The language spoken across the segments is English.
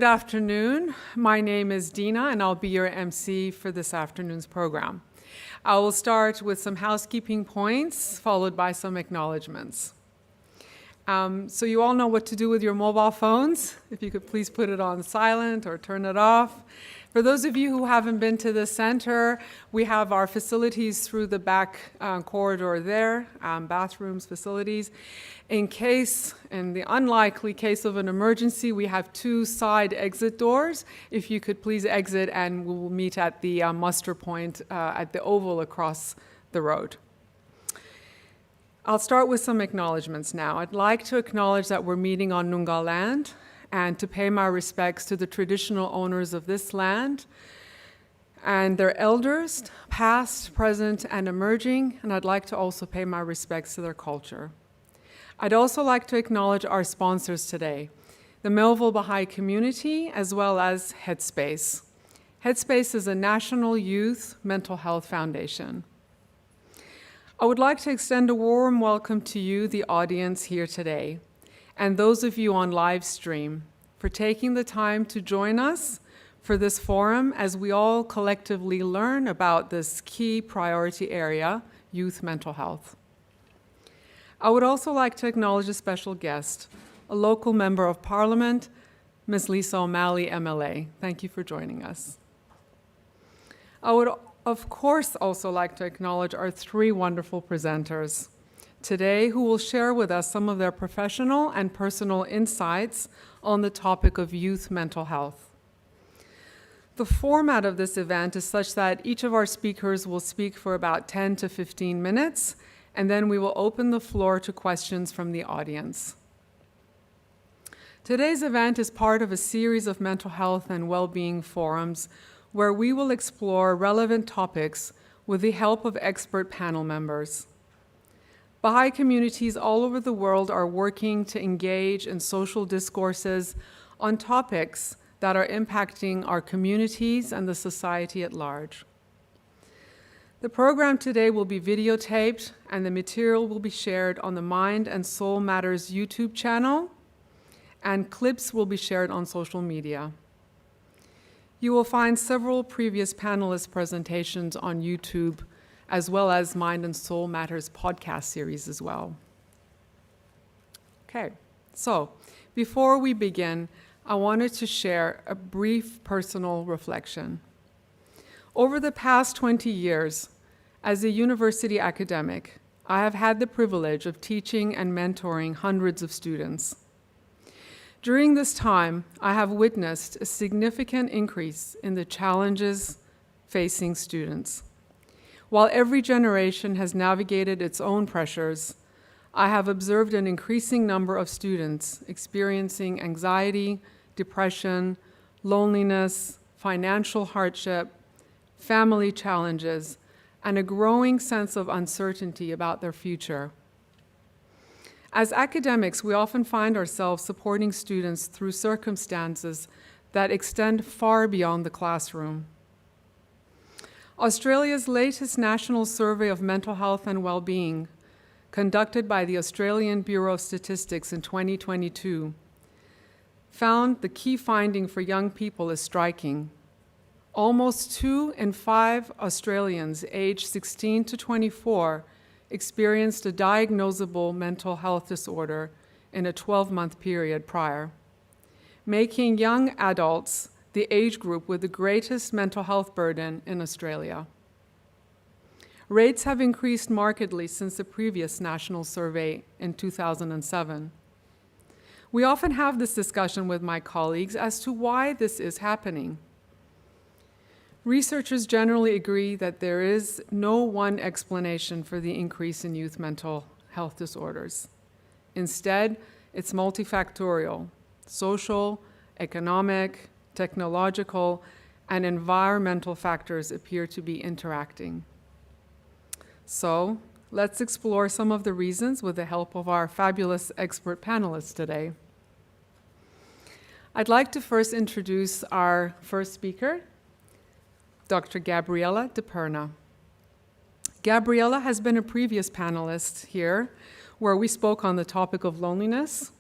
Good afternoon. My name is Dina, and I'll be your MC for this afternoon's program. I will start with some housekeeping points, followed by some acknowledgements. So you all know what to do with your mobile phones. If you could please put it on silent or turn it off. For those of you who haven't been to the center, we have our facilities through the back corridor there, bathrooms, facilities. In the unlikely case of an emergency, we have 2 side exit doors. If you could please exit, and we will meet at the muster point at the oval across the road. I'll start with some acknowledgements now. I'd like to acknowledge that we're meeting on Noongar land and to pay my respects to the traditional owners of this land and their elders, past, present, and emerging, and I'd like to also pay my respects to their culture. I'd also like to acknowledge our sponsors today, the Melville Baha'i community, as well as Headspace. Headspace is a national youth mental health foundation. I would like to extend a warm welcome to you, the audience here today, and those of you on Livestream, for taking the time to join us for this forum as we all collectively learn about this key priority area, youth mental health. I would also like to acknowledge a special guest, a local member of Parliament, Ms. Lisa O'Malley, MLA. Thank you for joining us. I would of course also like to acknowledge our 3 wonderful presenters today who will share with us some of their professional and personal insights on the topic of youth mental health. The format of this event is such that each of our speakers will speak for about 10 to 15 minutes, and then we will open the floor to questions from the audience. Today's event is part of a series of mental health and well-being forums where we will explore relevant topics with the help of expert panel members. Baha'i communities all over the world are working to engage in social discourses on topics that are impacting our communities and the society at large. The program today will be videotaped, and the material will be shared on the Mind and Soul Matters YouTube channel, and clips will be shared on social media. You will find several previous panelist presentations on YouTube, as well as Mind and Soul Matters podcast series as well. Okay, so before we begin, I wanted to share a brief personal reflection. Over the past 20 years, as a university academic, I have had the privilege of teaching and mentoring hundreds of students. During this time, I have witnessed a significant increase in the challenges facing students. While every generation has navigated its own pressures, I have observed an increasing number of students experiencing anxiety, depression, loneliness, financial hardship, family challenges, and a growing sense of uncertainty about their future. As academics, we often find ourselves supporting students through circumstances that extend far beyond the classroom. Australia's latest National Survey of Mental Health and Wellbeing, conducted by the Australian Bureau of Statistics in 2022, found the key finding for young people is striking. Almost 2 in 5 Australians aged 16 to 24 experienced a diagnosable mental health disorder in a 12-month period prior, making young adults the age group with the greatest mental health burden in Australia. Rates have increased markedly since the previous national survey in 2007. We often have this discussion with my colleagues as to why this is happening. Researchers generally agree that there is no one explanation for the increase in youth mental health disorders. Instead, it's multifactorial: social, economic, technological, and environmental factors appear to be interacting. So, let's explore some of the reasons with the help of our fabulous expert panelists today. I'd like to first introduce our first speaker, Dr. Gabriella DePerna. Gabriella has been a previous panelist here where we spoke on the topic of loneliness,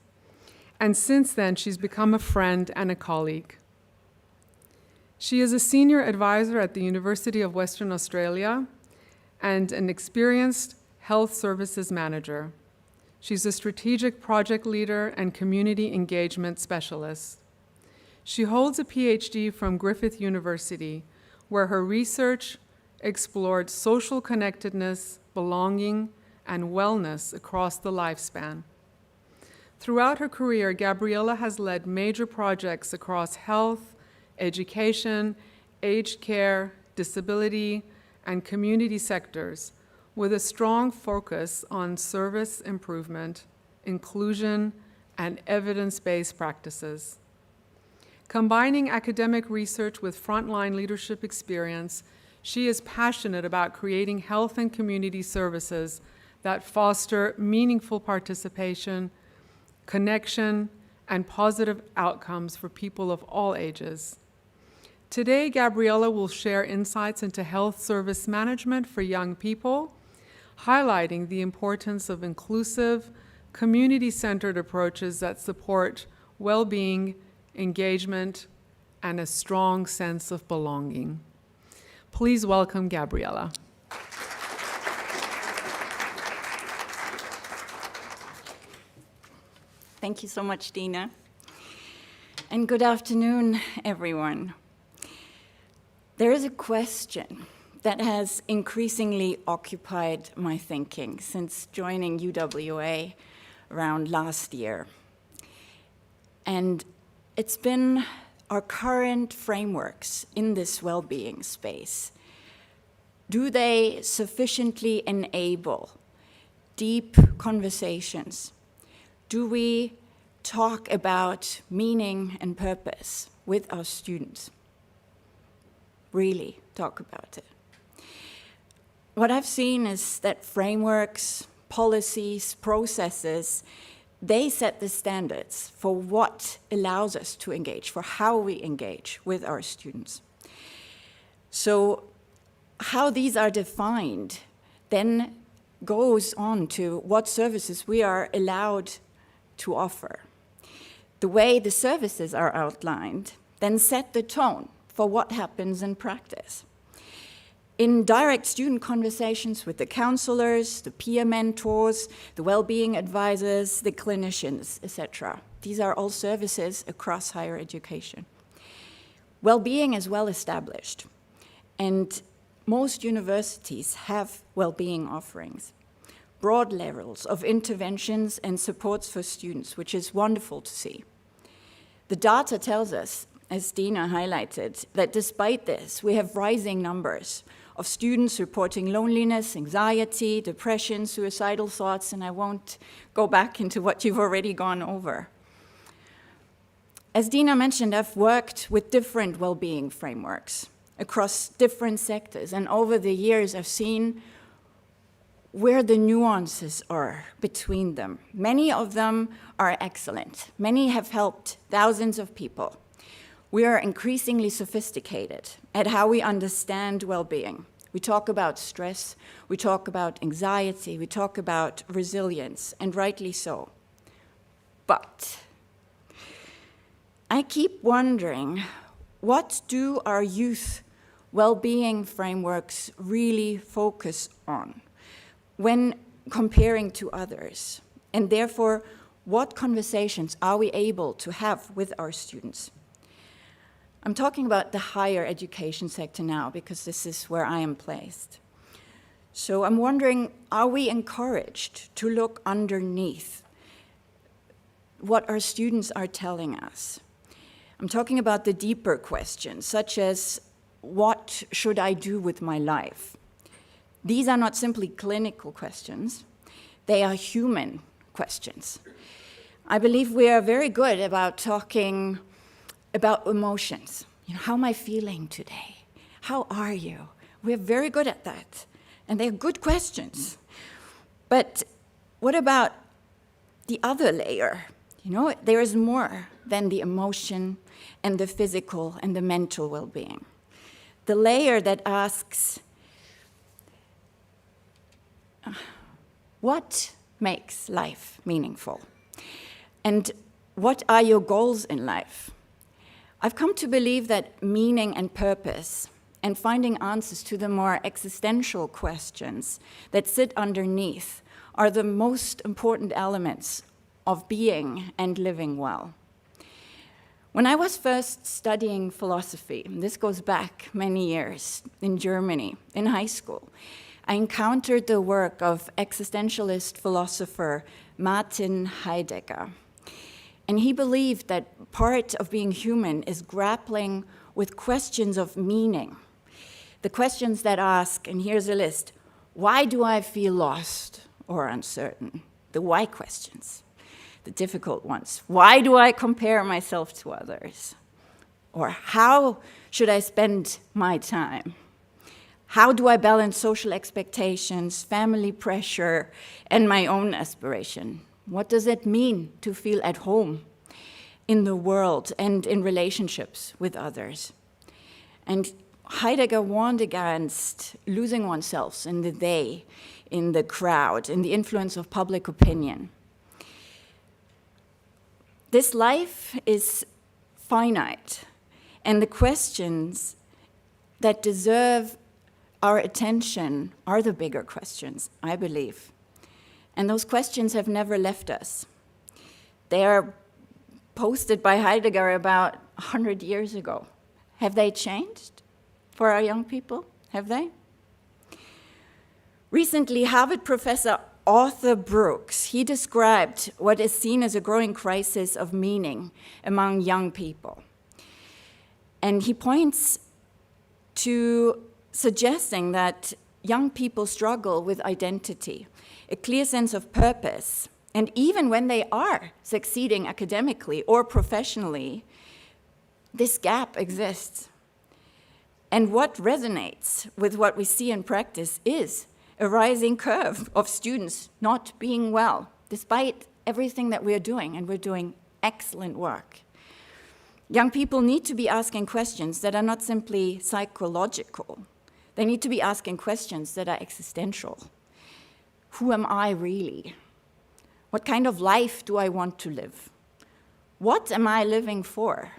and since then she's become a friend and a colleague. She is a senior advisor at the University of Western Australia and an experienced health services manager. She's a strategic project leader and community engagement specialist. She holds a PhD from Griffith University, where her research explored social connectedness, belonging, and wellness across the lifespan. Throughout her career, Gabriella has led major projects across health, education, aged care, disability, and community sectors, with a strong focus on service improvement, inclusion, and evidence-based practices. Combining academic research with frontline leadership experience, she is passionate about creating health and community services that foster meaningful participation, connection, and positive outcomes for people of all ages. Today, Gabriella will share insights into health service management for young people, highlighting the importance of inclusive, community-centered approaches that support well-being, engagement, and a strong sense of belonging. Please welcome Gabriella. Thank you so much, Dina. And good afternoon, everyone. There is a question that has increasingly occupied my thinking since joining UWA around last year. And it's been our current frameworks in this well-being space. Do they sufficiently enable deep conversations? Do we talk about meaning and purpose with our students? Really talk about it. What I've seen is that frameworks, policies, processes, they set the standards for what allows us to engage, for how we engage with our students. So how these are defined then goes on to what services we are allowed to offer. The way the services are outlined then set the tone for what happens in practice. In direct student conversations with the counselors, the peer mentors, the well-being advisors, the clinicians, etc. These are all services across higher education. Well-being is well established, and most universities have well-being offerings, broad levels of interventions and supports for students, which is wonderful to see. The data tells us, as Dina highlighted, that despite this, we have rising numbers of students reporting loneliness, anxiety, depression, suicidal thoughts, and I won't go back into what you've already gone over. As Dina mentioned, I've worked with different well-being frameworks across different sectors, and over the years I've seen where the nuances are between them. Many of them are excellent. Many have helped thousands of people. We are increasingly sophisticated at how we understand well-being. We talk about stress, we talk about anxiety, we talk about resilience, and rightly so. But I keep wondering, what do our youth well-being frameworks really focus on when comparing to others? And therefore, what conversations are we able to have with our students? I'm talking about the higher education sector now because this is where I am placed. So I'm wondering, are we encouraged to look underneath what our students are telling us? I'm talking about the deeper questions, such as, what should I do with my life? These are not simply clinical questions, they are human questions. I believe we are very good about talking about emotions. You know, how am I feeling today? How are you? We're very good at that, and they're good questions. But what about the other layer? You know, there is more than the emotion and the physical and the mental well-being. The layer that asks, what makes life meaningful? And what are your goals in life? I've come to believe that meaning and purpose and finding answers to the more existential questions that sit underneath are the most important elements of being and living well. When I was first studying philosophy, this goes back many years, in Germany, in high school, I encountered the work of existentialist philosopher Martin Heidegger. And he believed that part of being human is grappling with questions of meaning. The questions that ask, and here's a list, why do I feel lost or uncertain? The why questions, the difficult ones. Why do I compare myself to others? Or how should I spend my time? How do I balance social expectations, family pressure, and my own aspiration? What does it mean to feel at home in the world and in relationships with others? And Heidegger warned against losing oneself in the they, in the crowd, in the influence of public opinion. This life is finite, and the questions that deserve our attention are the bigger questions, I believe. And those questions have never left us. They are posted by Heidegger about 100 years ago. Have they changed for our young people? Have they? Recently, Harvard professor Arthur Brooks, he described what is seen as a growing crisis of meaning among young people. And he points to suggesting that young people struggle with identity, a clear sense of purpose, and even when they are succeeding academically or professionally, this gap exists. And what resonates with what we see in practice is a rising curve of students not being well, despite everything that we're doing, and we're doing excellent work. Young people need to be asking questions that are not simply psychological. They need to be asking questions that are existential. Who am I really? What kind of life do I want to live? What am I living for?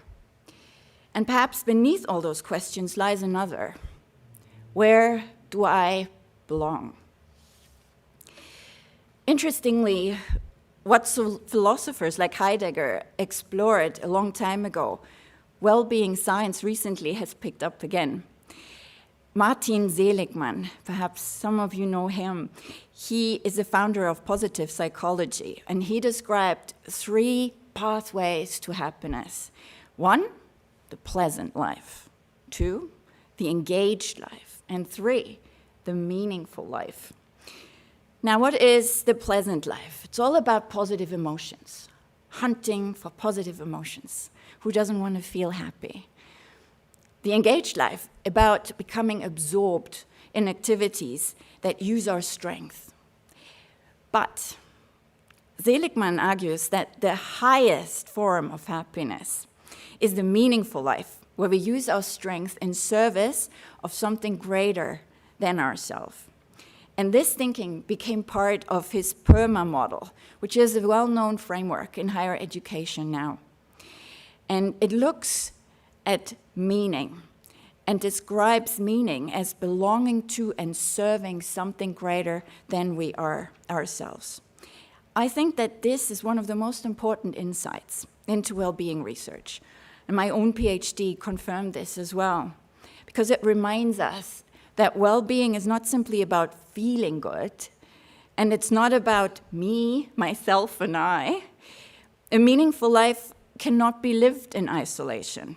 And perhaps beneath all those questions lies another. Where do I belong? Interestingly, what philosophers like Heidegger explored a long time ago, well-being science recently has picked up again. Martin Seligman, perhaps some of you know him, he is the founder of positive psychology, and he described 3 pathways to happiness. 1, the pleasant life. 2, the engaged life. And 3, the meaningful life. Now, what is the pleasant life? It's all about positive emotions, hunting for positive emotions. Who doesn't want to feel happy? The engaged life, about becoming absorbed in activities that use our strength. But Seligman argues that the highest form of happiness is the meaningful life, where we use our strength in service of something greater than ourselves. And this thinking became part of his PERMA model, which is a well-known framework in higher education now. And it looks at meaning and describes meaning as belonging to and serving something greater than we are ourselves. I think that this is one of the most important insights into well-being research. And my own PhD confirmed this as well, because it reminds us that well-being is not simply about feeling good, and it's not about me, myself, and I. A meaningful life cannot be lived in isolation.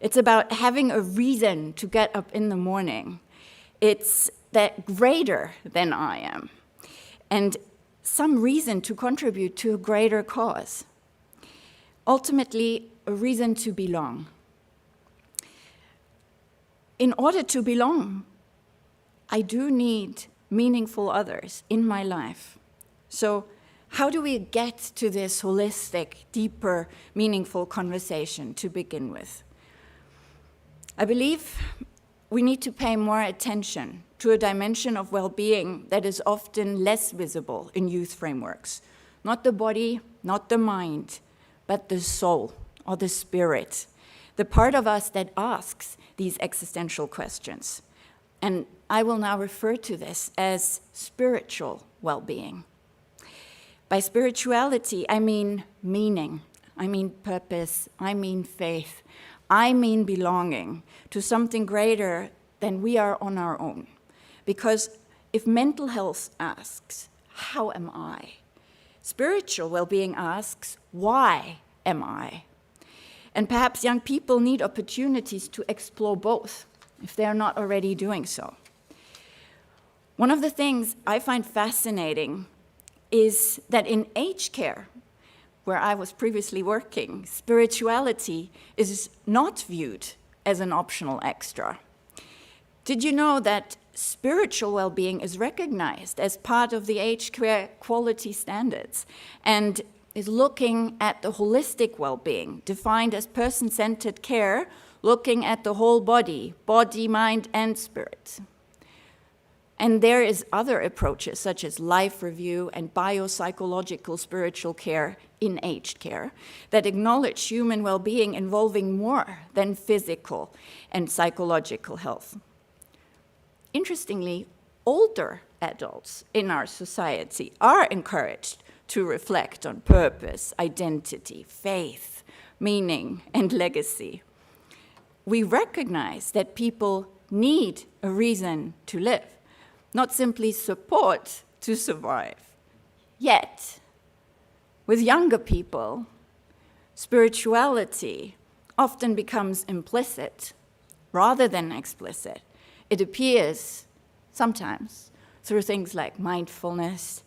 It's about having a reason to get up in the morning. It's that greater than I am, and some reason to contribute to a greater cause. Ultimately, a reason to belong. In order to belong, I do need meaningful others in my life. So how do we get to this holistic, deeper, meaningful conversation to begin with? I believe we need to pay more attention to a dimension of well-being that is often less visible in youth frameworks. Not the body, not the mind, but the soul or the spirit, the part of us that asks these existential questions. And I will now refer to this as spiritual well-being. By spirituality, I mean meaning, I mean purpose, I mean faith, I mean belonging to something greater than we are on our own. Because if mental health asks, how am I? Spiritual well-being asks, why am I? And perhaps young people need opportunities to explore both, if they're not already doing so. One of the things I find fascinating is that in aged care, where I was previously working, spirituality is not viewed as an optional extra. Did you know that spiritual well-being is recognized as part of the aged care quality standards and is looking at the holistic well-being, defined as person-centered care, looking at the whole body, mind, and spirit. And there is other approaches, such as life review and biopsychological spiritual care in aged care, that acknowledge human well-being involving more than physical and psychological health. Interestingly, older adults in our society are encouraged to reflect on purpose, identity, faith, meaning, and legacy. We recognize that people need a reason to live, not simply support to survive. Yet, with younger people, spirituality often becomes implicit rather than explicit. It appears sometimes through things like mindfulness.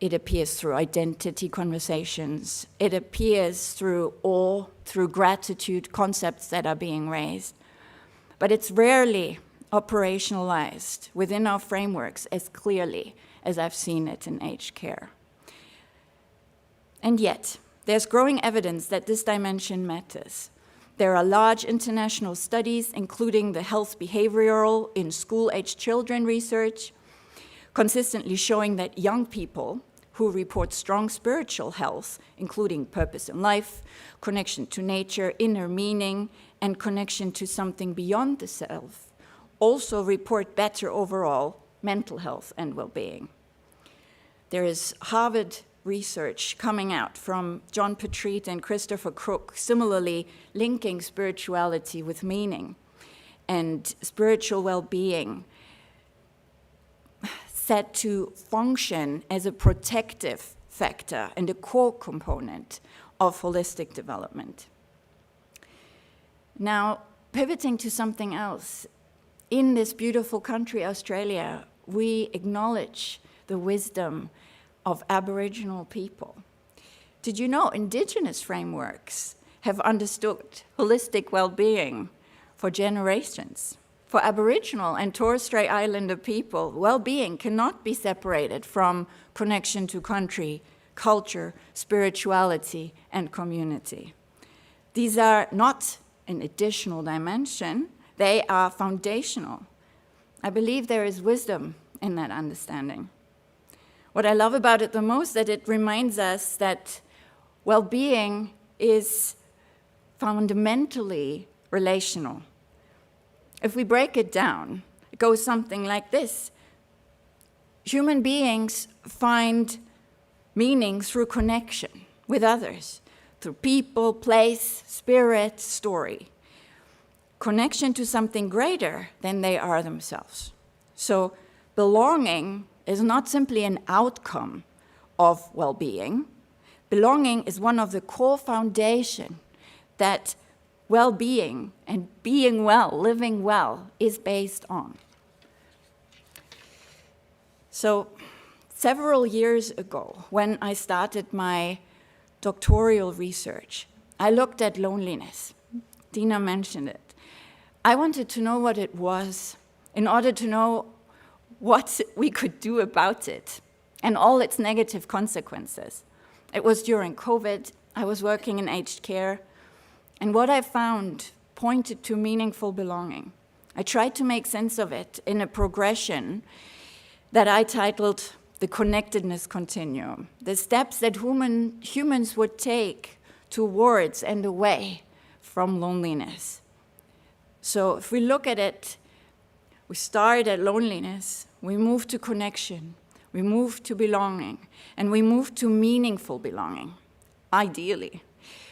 It appears through identity conversations. It appears through awe, through gratitude, concepts that are being raised. But it's rarely operationalized within our frameworks as clearly as I've seen it in aged care. And yet, there's growing evidence that this dimension matters. There are large international studies, including the health behavioral in school-aged children research, consistently showing that young people who report strong spiritual health, including purpose in life, connection to nature, inner meaning, and connection to something beyond the self, also report better overall mental health and well-being. There is Harvard research coming out from John Petrit and Christopher Crook, similarly linking spirituality with meaning and spiritual well-being said to function as a protective factor and a core component of holistic development. Now, pivoting to something else, in this beautiful country, Australia, we acknowledge the wisdom of Aboriginal people. Did you know Indigenous frameworks have understood holistic well-being for generations? For Aboriginal and Torres Strait Islander people, well-being cannot be separated from connection to country, culture, spirituality, and community. These are not an additional dimension, they are foundational. I believe there is wisdom in that understanding. What I love about it the most, that it reminds us that well-being is fundamentally relational. If we break it down, it goes something like this. Human beings find meaning through connection with others, through people, place, spirit, story. Connection to something greater than they are themselves. So belonging is not simply an outcome of well-being. Belonging is one of the core foundations that well-being and being well, living well, is based on. So several years ago, when I started my doctoral research, I looked at loneliness. Dina mentioned it. I wanted to know what it was in order to know what we could do about it and all its negative consequences. It was during COVID. I was working in aged care. And what I found pointed to meaningful belonging. I tried to make sense of it in a progression that I titled the connectedness continuum, the steps that humans would take towards and away from loneliness. So if we look at it, we start at loneliness, we move to connection, we move to belonging, and we move to meaningful belonging, ideally.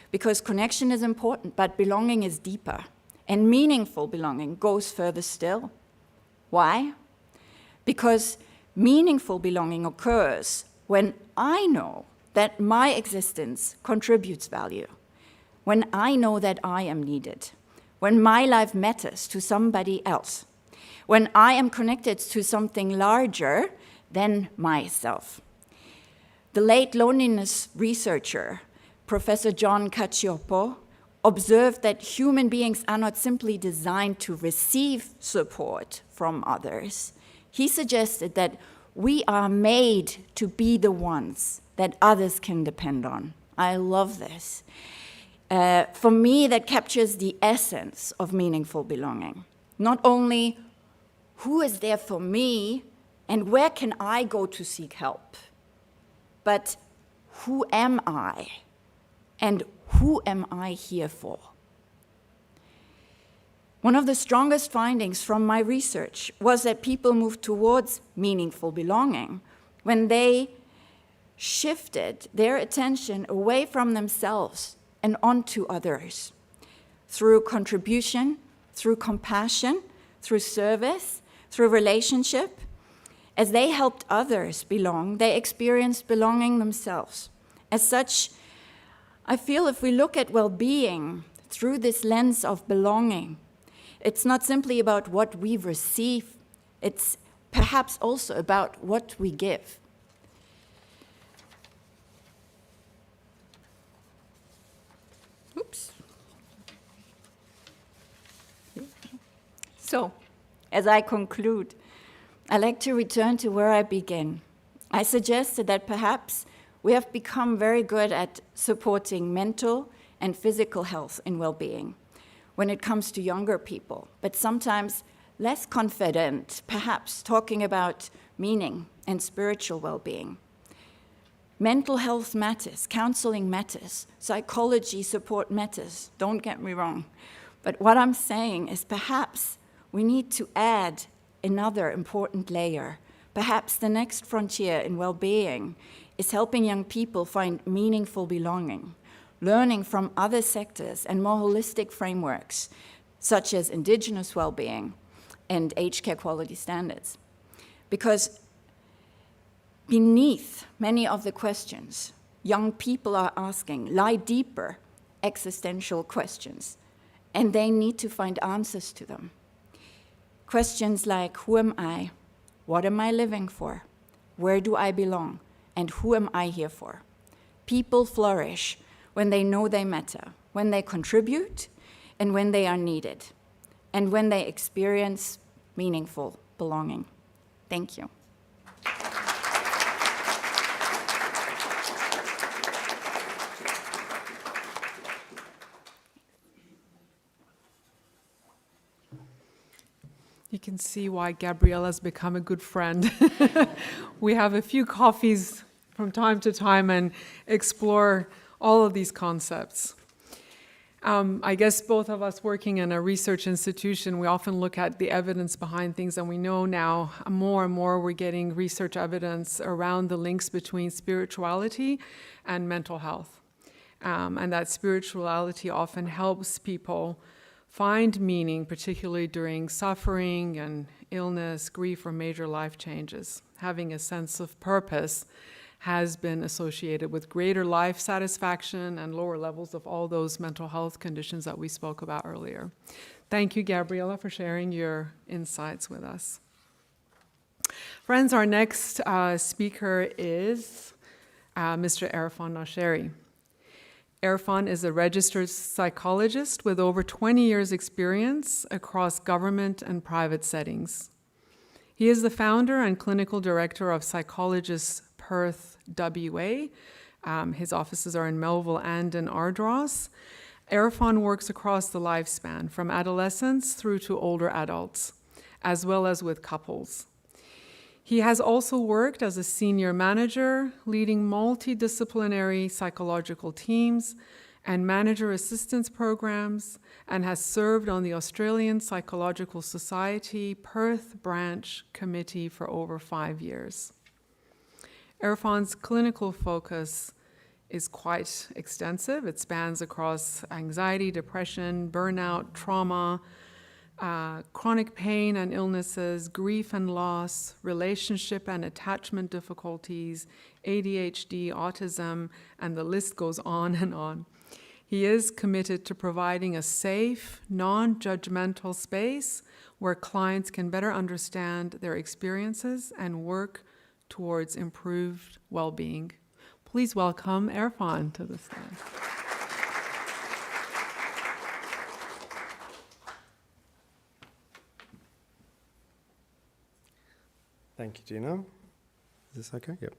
Because connection is important, but belonging is deeper. And meaningful belonging goes further still. Why? Because meaningful belonging occurs when I know that my existence contributes value, when I know that I am needed, when my life matters to somebody else, when I am connected to something larger than myself. The late loneliness researcher, Professor John Cacioppo, observed that human beings are not simply designed to receive support from others. He suggested that we are made to be the ones that others can depend on. I love this. For me, that captures the essence of meaningful belonging. Not only who is there for me and where can I go to seek help, but who am I and who am I here for? One of the strongest findings from my research was that people moved towards meaningful belonging when they shifted their attention away from themselves and onto others through contribution, through compassion, through service, through relationship. As they helped others belong, they experienced belonging themselves. As such, I feel if we look at well-being through this lens of belonging, it's not simply about what we receive, it's perhaps also about what we give. Oops. So, as I conclude, I like to return to where I began. I suggested that perhaps we have become very good at supporting mental and physical health and well-being when it comes to younger people, but sometimes less confident, perhaps talking about meaning and spiritual well-being. Mental health matters, counseling matters, psychology support matters, don't get me wrong. But what I'm saying is perhaps we need to add another important layer. Perhaps the next frontier in well-being is helping young people find meaningful belonging, learning from other sectors and more holistic frameworks, such as indigenous well-being and aged care quality standards. Because beneath many of the questions young people are asking lie deeper existential questions, and they need to find answers to them. Questions like, who am I? What am I living for? Where do I belong? And who am I here for? People flourish when they know they matter, when they contribute, and when they are needed, and when they experience meaningful belonging. Thank you. You can see why Gabriella's become a good friend. We have a few coffees from time to time and explore all of these concepts. I guess both of us working in a research institution, we often look at the evidence behind things, and we know now more and more we're getting research evidence around the links between spirituality and mental health. And that spirituality often helps people find meaning, particularly during suffering and illness, grief, or major life changes. Having a sense of purpose has been associated with greater life satisfaction and lower levels of all those mental health conditions that we spoke about earlier. Thank you, Gabriella, for sharing your insights with us. Friends, our next speaker is Mr. Erfan Nosheri. Erfan is a registered psychologist with over 20 years' experience across government and private settings. He is the founder and clinical director of Psychologists Perth, WA. His offices are in Melville and in Ardross. Erfan works across the lifespan, from adolescents through to older adults, as well as with couples. He has also worked as a senior manager, leading multidisciplinary psychological teams and manager assistance programs, and has served on the Australian Psychological Society Perth Branch Committee for over 5 years. Irfan's clinical focus is quite extensive. It spans across anxiety, depression, burnout, trauma, chronic pain and illnesses, grief and loss, relationship and attachment difficulties, ADHD, autism, and the list goes on and on. He is committed to providing a safe, non-judgmental space where clients can better understand their experiences and work towards improved well-being. Please welcome Irfan to the stage. Thank you, Gina. Is this okay? Yep.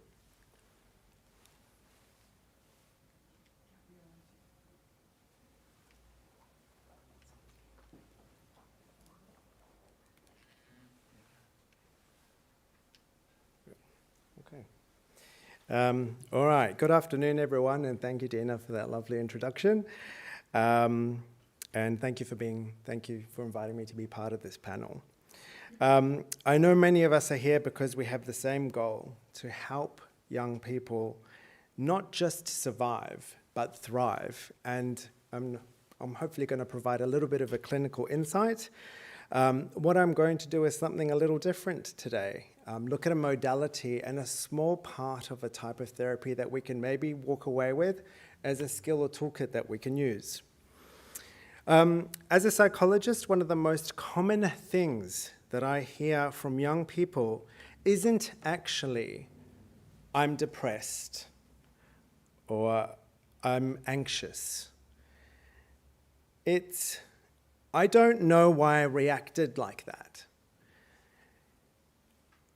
Okay. All right. Good afternoon, everyone, and thank you, Gina, for that lovely introduction. And thank you for inviting me to be part of this panel. I know many of us are here because we have the same goal, to help young people not just survive, but thrive. And I'm hopefully going to provide a little bit of a clinical insight. What I'm going to do is something a little different today. Look at a modality and a small part of a type of therapy that we can maybe walk away with as a skill or toolkit that we can use. As a psychologist, one of the most common things that I hear from young people isn't actually, I'm depressed or I'm anxious. It's, I don't know why I reacted like that.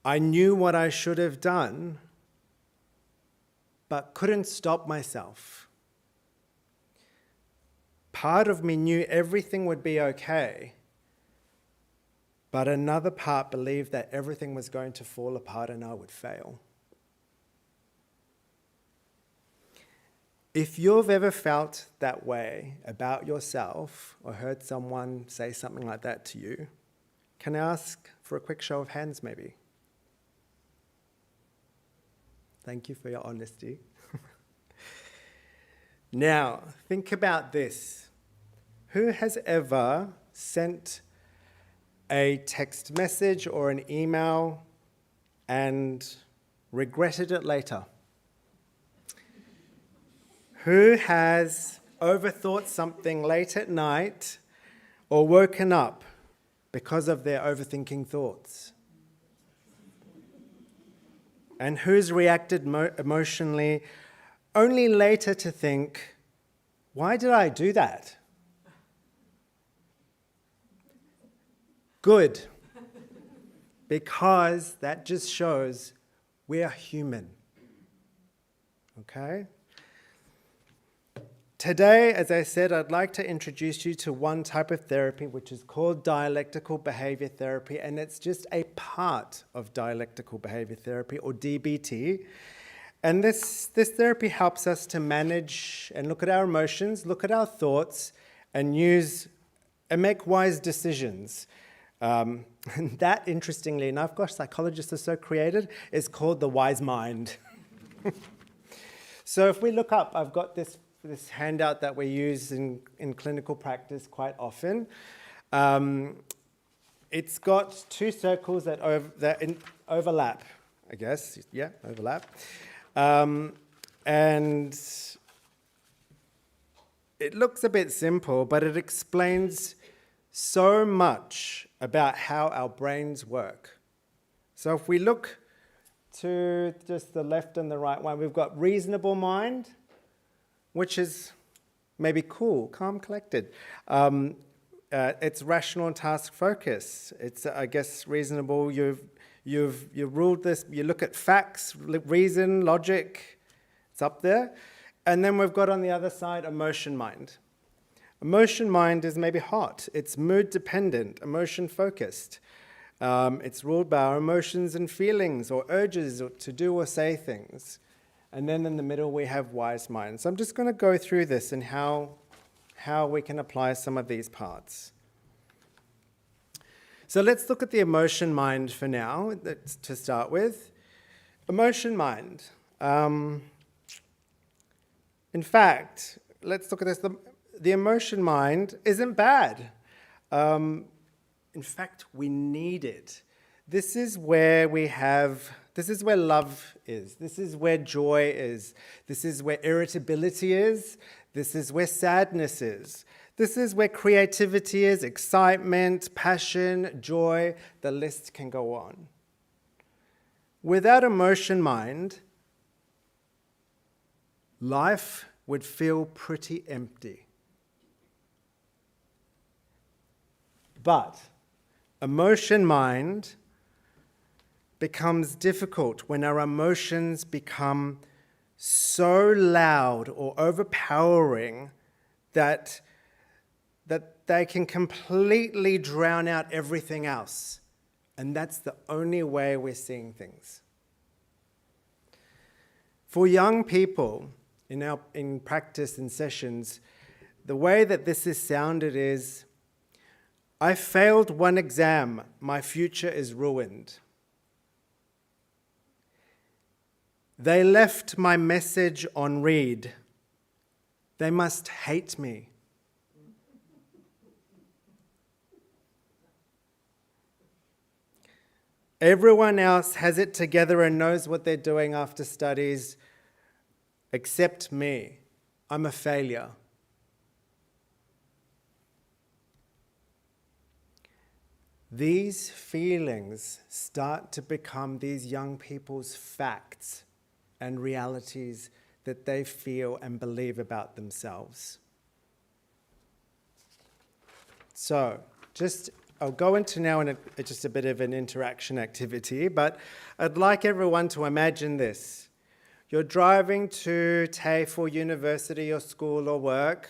I knew what I should have done, but couldn't stop myself. Part of me knew everything would be okay, but another part believed that everything was going to fall apart and I would fail. If you've ever felt that way about yourself or heard someone say something like that to you, can I ask for a quick show of hands maybe? Thank you for your honesty. Now, think about this. Who has ever sent a text message or an email and regretted it later? Who has overthought something late at night or woken up because of their overthinking thoughts? And who's reacted emotionally only later to think, why did I do that? Good, because that just shows we are human, okay? Today, as I said, I'd like to introduce you to one type of therapy which is called dialectical behavior therapy, and it's just a part of dialectical behavior therapy, or DBT. And this therapy helps us to manage and look at our emotions, look at our thoughts, and make wise decisions. And that, interestingly enough, gosh, psychologists are so creative, is called the wise mind. So if we look up, I've got this handout that we use in clinical practice quite often. It's got two circles that overlap, I guess. Yeah, overlap. And it looks a bit simple, but it explains so much about how our brains work. So if we look to just the left and the right one, we've got reasonable mind, which is maybe cool, calm, collected. It's rational and task focused. It's, I guess, reasonable. You've ruled this. You look at facts, reason, logic. It's up there. And then we've got on the other side emotion mind. Emotion mind is maybe hot. It's mood dependent, emotion focused. It's ruled by our emotions and feelings or urges to do or say things. And then in the middle, we have wise mind. So I'm just going to go through this and how we can apply some of these parts. So let's look at the emotion mind for now, to start with. Emotion mind. In fact, let's look at this. The emotion mind isn't bad. In fact, we need it. This is where love is. This is where joy is. This is where irritability is. This is where sadness is. This is where creativity is, excitement, passion, joy. The list can go on. Without emotion mind, life would feel pretty empty. But emotion mind becomes difficult when our emotions become so loud or overpowering that they can completely drown out everything else. And that's the only way we're seeing things. For young people, in practice and sessions, the way that this is sounded is, I failed one exam, my future is ruined. They left my message on read. They must hate me. Everyone else has it together and knows what they're doing after studies, except me. I'm a failure. These feelings start to become these young people's facts and realities that they feel and believe about themselves. So, I'll go into now just a bit of an interaction activity, but I'd like everyone to imagine this. You're driving to TAFE or university or school or work.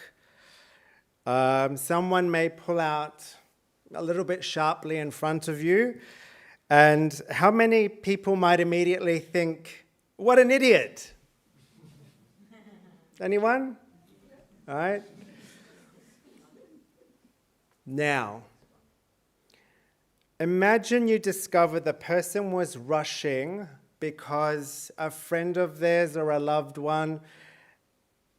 Someone may pull out a little bit sharply in front of you, and how many people might immediately think, what an idiot? Anyone? All right. Now, imagine you discover the person was rushing because a friend of theirs or a loved one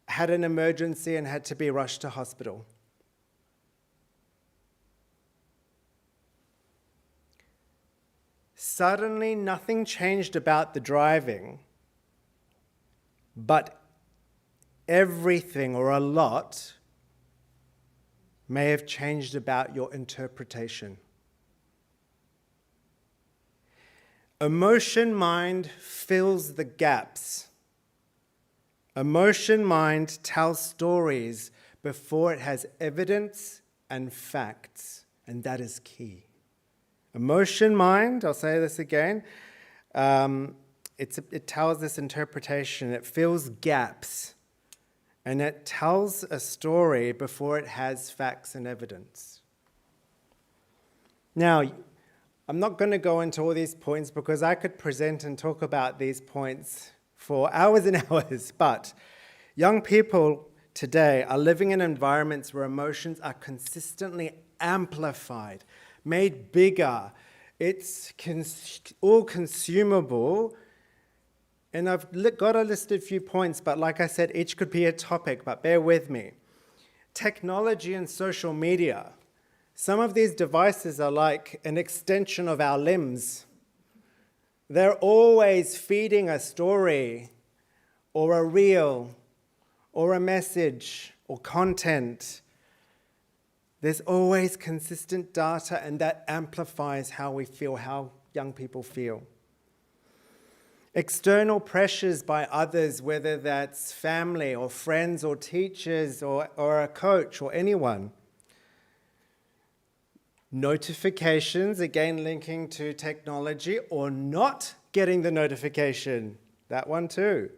had an emergency and had to be rushed to hospital. Suddenly, nothing changed about the driving, but everything or a lot may have changed about your interpretation. Emotion mind fills the gaps. Emotion mind tells stories before it has evidence and facts, and that is key. Emotion mind, I'll say this again, it tells this interpretation, it fills gaps, and it tells a story before it has facts and evidence. Now, I'm not going to go into all these points because I could present and talk about these points for hours and hours, but young people today are living in environments where emotions are consistently amplified, made bigger. It's all consumable. And I've got a list of few points, but like I said, each could be a topic, but bear with me. Technology and social media. Some of these devices are like an extension of our limbs. They're always feeding a story or a reel or a message or content. There's always consistent data, and that amplifies how we feel, how young people feel. External pressures by others, whether that's family or friends or teachers or a coach or anyone. Notifications, again linking to technology, or not getting the notification, that one too.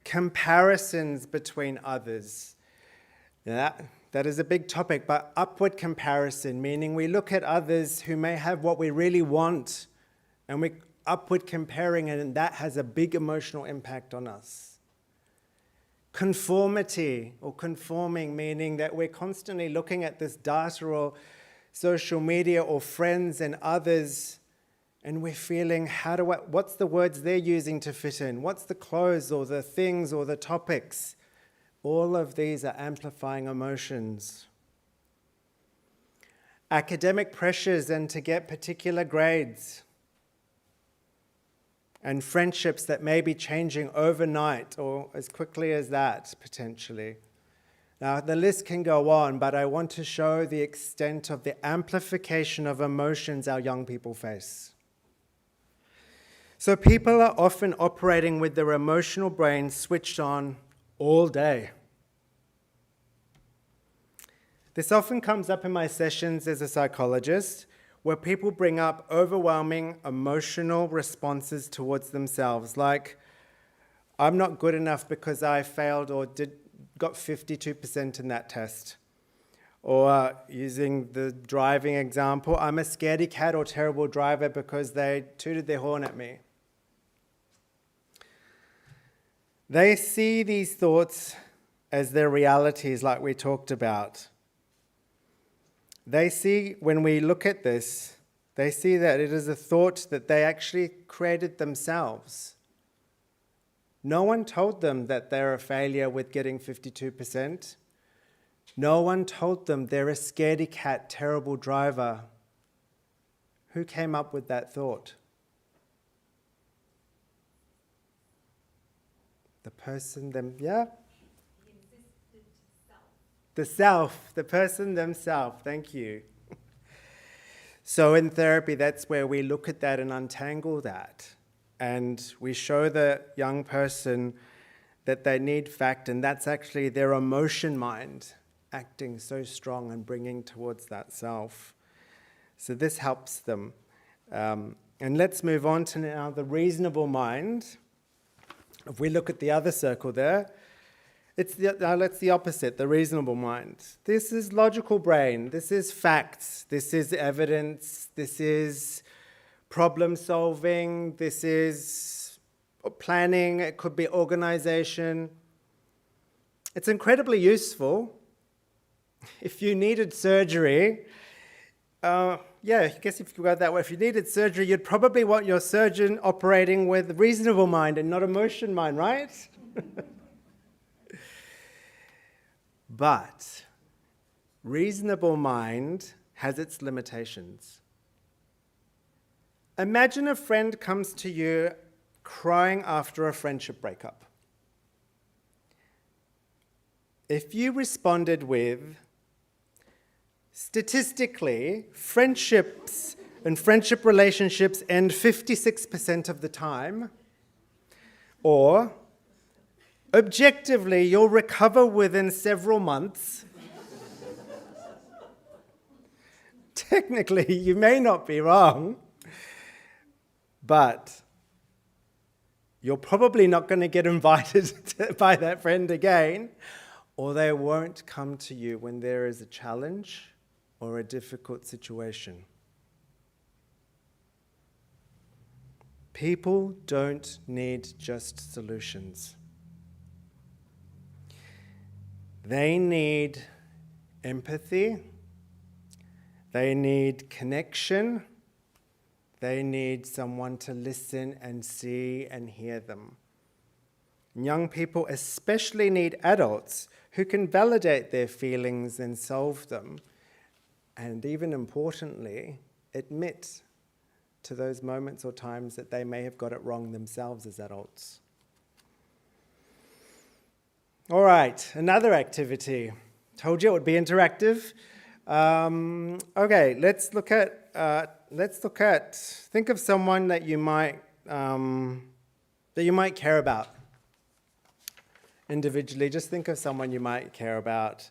Comparisons between others. that is a big topic, but upward comparison, meaning we look at others who may have what we really want, and we're upward comparing it, and that has a big emotional impact on us. Conformity or conforming, meaning that we're constantly looking at this data or social media or friends and others, and we're feeling, what's the words they're using to fit in? What's the clothes or the things or the topics? All of these are amplifying emotions. Academic pressures and to get particular grades. And friendships that may be changing overnight or as quickly as that, potentially. Now, the list can go on, but I want to show the extent of the amplification of emotions our young people face. So people are often operating with their emotional brain switched on all day. This often comes up in my sessions as a psychologist, where people bring up overwhelming emotional responses towards themselves, like, I'm not good enough because I failed or got 52% in that test. Or using the driving example, I'm a scaredy cat or terrible driver because they tooted their horn at me. They see these thoughts as their realities, like we talked about. They see, when we look at this, they see that it is a thought that they actually created themselves. No one told them that they're a failure with getting 52%. No one told them they're a scaredy cat, terrible driver. Who came up with that thought? The person, yeah? The person themselves, thank you. So in therapy, that's where we look at that and untangle that. And we show the young person that they need fact, and that's actually their emotion mind acting so strong and bringing towards that self. So this helps them. And let's move on to now the reasonable mind. If we look at the other circle there, it's the opposite, the reasonable mind. This is logical brain. This is facts. This is evidence. This is problem solving. This is planning. It could be organization. It's incredibly useful. If you needed surgery, I guess if you go that way, if you needed surgery, you'd probably want your surgeon operating with reasonable mind and not emotion mind, right? But reasonable mind has its limitations. Imagine a friend comes to you crying after a friendship breakup. If you responded with, statistically, friendships and friendship relationships end 56% of the time, or objectively, you'll recover within several months. Technically, you may not be wrong, but you're probably not going to get invited by that friend again, or they won't come to you when there is a challenge or a difficult situation. People don't need just solutions. They need empathy, they need connection, they need someone to listen and see and hear them. Young people especially need adults who can validate their feelings and solve them, and even importantly, admit to those moments or times that they may have got it wrong themselves as adults. All right, another activity. Told you it would be interactive. Okay, let's look at, think of someone that you might care about. Individually, just think of someone you might care about.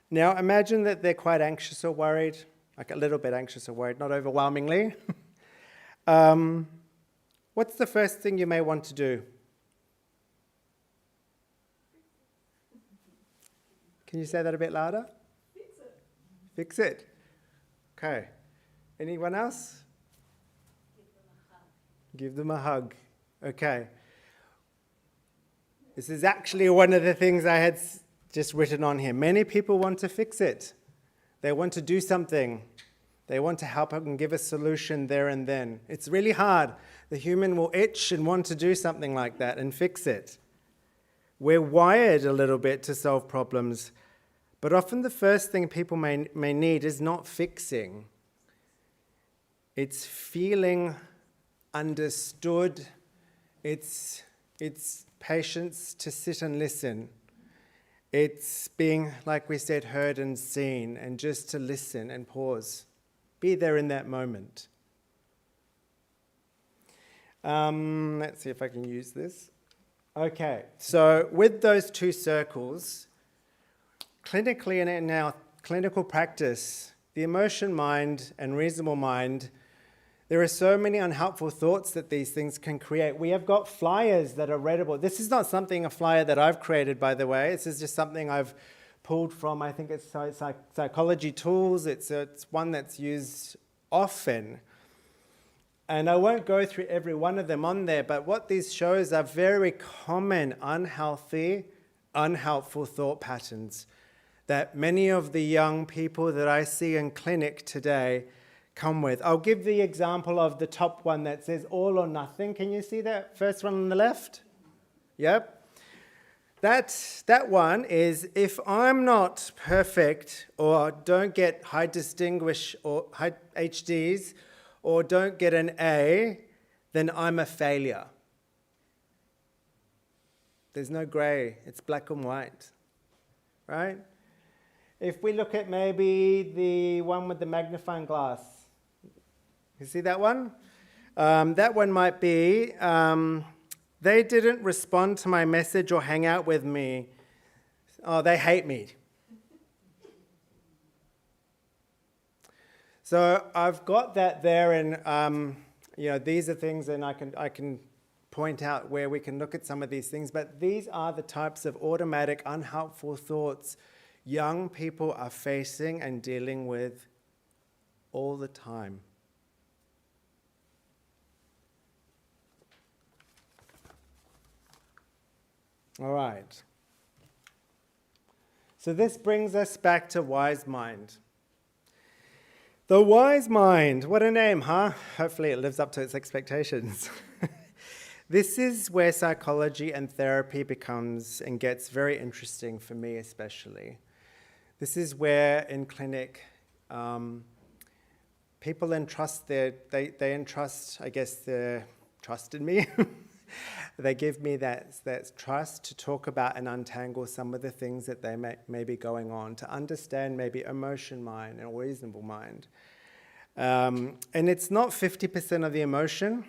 Now, imagine that they're quite anxious or worried, like a little bit anxious or worried, not overwhelmingly. What's the first thing you may want to do? Can you say that a bit louder? Fix it. Okay. Anyone else? Give them a hug. Okay. This is actually one of the things I had just written on here. Many people want to fix it. They want to do something. They want to help and give a solution there and then. It's really hard. The human will itch and want to do something like that and fix it. We're wired a little bit to solve problems, but often the first thing people may need is not fixing. It's feeling understood. It's patience to sit and listen. It's being, like we said, heard and seen, and just to listen and pause. Be there in that moment. Let's see if I can use this. Okay, so with those two circles, clinically and in our clinical practice, the emotion mind and reasonable mind, there are so many unhelpful thoughts that these things can create. We have got flyers that are readable. This is not a flyer that I've created, by the way. This is just something I've pulled from, I think it's Psychology Tools. It's one that's used often. And I won't go through every one of them on there, but what these shows are very common, unhealthy, unhelpful thought patterns that many of the young people that I see in clinic today come with. I'll give the example of the top one that says all or nothing. Can you see that first one on the left? Yep. That one is, if I'm not perfect or don't get high distinguish or high HDs or don't get an A, then I'm a failure. There's no grey. It's black and white, right? If we look at maybe the one with the magnifying glass, you see that one? That one might be, they didn't respond to my message or hang out with me. Oh, they hate me. So I've got that there, and these are things, and I can point out where we can look at some of these things, but these are the types of automatic, unhelpful thoughts young people are facing and dealing with all the time. All right. So this brings us back to wise mind. The wise mind, what a name, huh? Hopefully it lives up to its expectations. This is where psychology and therapy becomes and gets very interesting for me especially. This is where in clinic people entrust their trust in me. They give me that trust to talk about and untangle some of the things that they may be going on, to understand maybe emotion mind and reasonable mind. And it's not 50% of the emotion.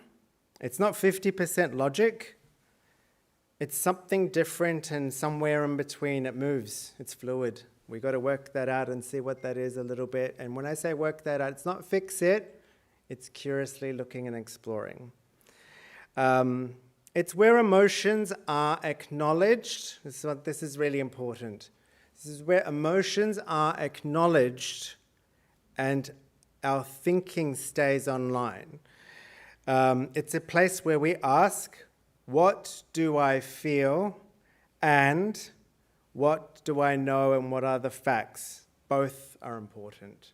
It's not 50% logic. It's something different, and somewhere in between it moves. It's fluid. We've got to work that out and see what that is a little bit. And when I say work that out, it's not fix it. It's curiously looking and exploring. It's where emotions are acknowledged. This is really important. This is where emotions are acknowledged and our thinking stays online. It's a place where we ask, what do I feel? And what do I know, and what are the facts? Both are important.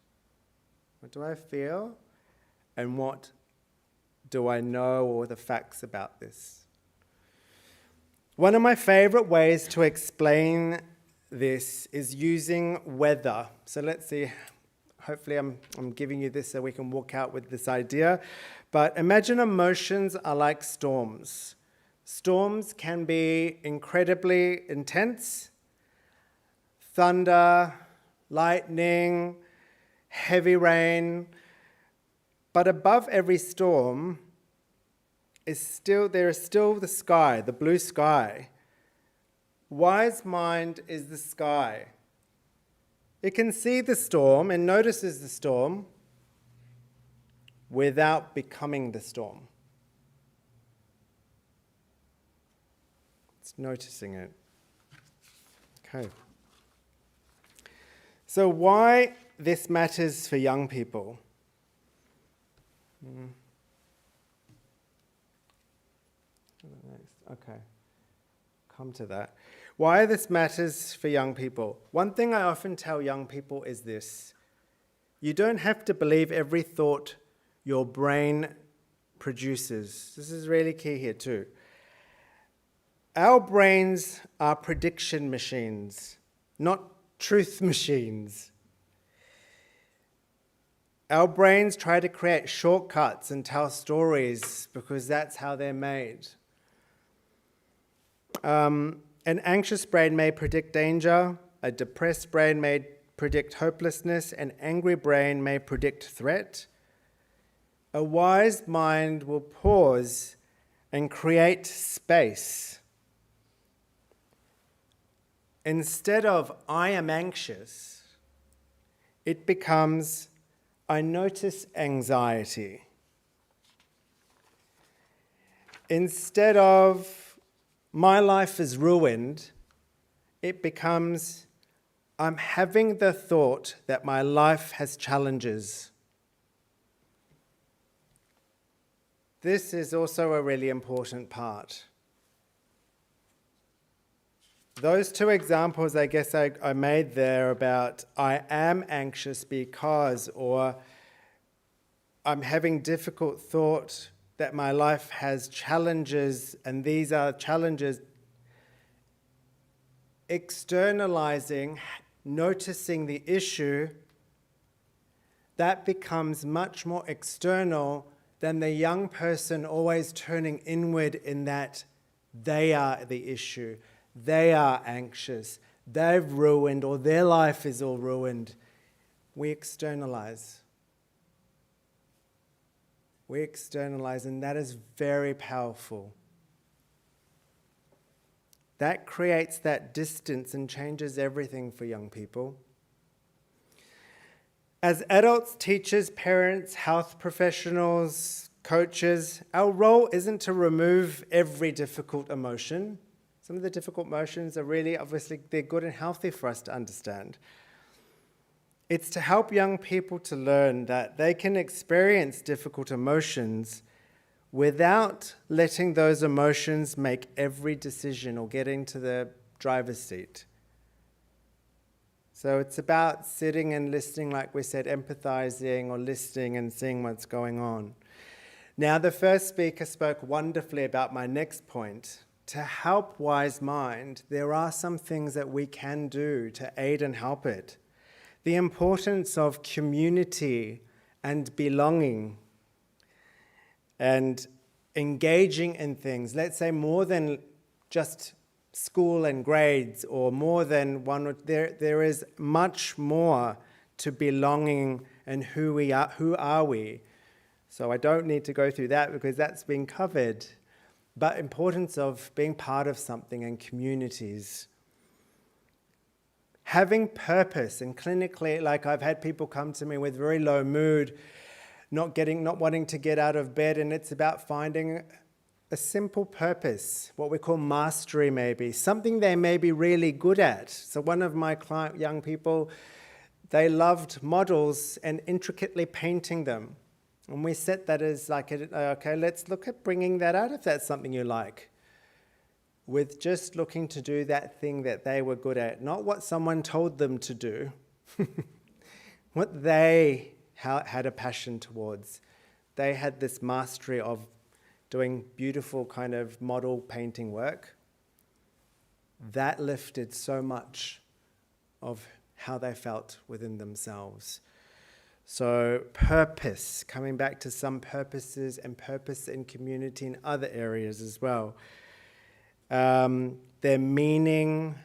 What do I feel? And what do I know, or the facts about this? One of my favorite ways to explain this is using weather. So let's see, hopefully I'm giving you this so we can walk out with this idea. But imagine emotions are like storms. Storms can be incredibly intense. Thunder, lightning, heavy rain. But above every storm there is still the sky, the blue sky. Wise mind is the sky. It can see the storm and notices the storm without becoming the storm. It's noticing it. Okay. So why this matters for young people. Okay, come to that. Why this matters for young people. One thing I often tell young people is this: you don't have to believe every thought your brain produces. This is really key here too. Our brains are prediction machines, not truth machines. Our brains try to create shortcuts and tell stories because that's how they're made. An anxious brain may predict danger, a depressed brain may predict hopelessness, an angry brain may predict threat. A wise mind will pause and create space. Instead of I am anxious, it becomes I notice anxiety. Instead of my life is ruined, it becomes I'm having the thought that my life has challenges. This is also a really important part. Those two examples I guess I made there about I am anxious because, or I'm having difficult thought that my life has challenges, and these are challenges. Externalizing, noticing the issue, that becomes much more external than the young person always turning inward in that they are the issue, they are anxious, they've ruined, or their life is all ruined. We externalize. We externalize, and that is very powerful. That creates that distance and changes everything for young people. As adults, teachers, parents, health professionals, coaches, our role isn't to remove every difficult emotion. Some of the difficult emotions are really, obviously, they're good and healthy for us to understand. It's to help young people to learn that they can experience difficult emotions without letting those emotions make every decision or get into the driver's seat. So it's about sitting and listening, like we said, empathizing or listening and seeing what's going on. Now, the first speaker spoke wonderfully about my next point. To help wise mind, there are some things that we can do to aid and help it. The importance of community and belonging and engaging in things, let's say more than just school and grades, or more than one. There is much more to belonging and who are we. So I don't need to go through that because that's been covered. But importance of being part of something and communities. Having purpose, and clinically, like I've had people come to me with very low mood, not wanting to get out of bed, and it's about finding a simple purpose, what we call mastery maybe, something they may be really good at. So one of my young people, they loved models and intricately painting them. And we set that as like, okay, let's look at bringing that out if that's something you like. With just looking to do that thing that they were good at, not what someone told them to do, what they had a passion towards. They had this mastery of doing beautiful kind of model painting work. That lifted so much of how they felt within themselves. So purpose, coming back to some purposes and purpose in community in other areas as well. Their meaning.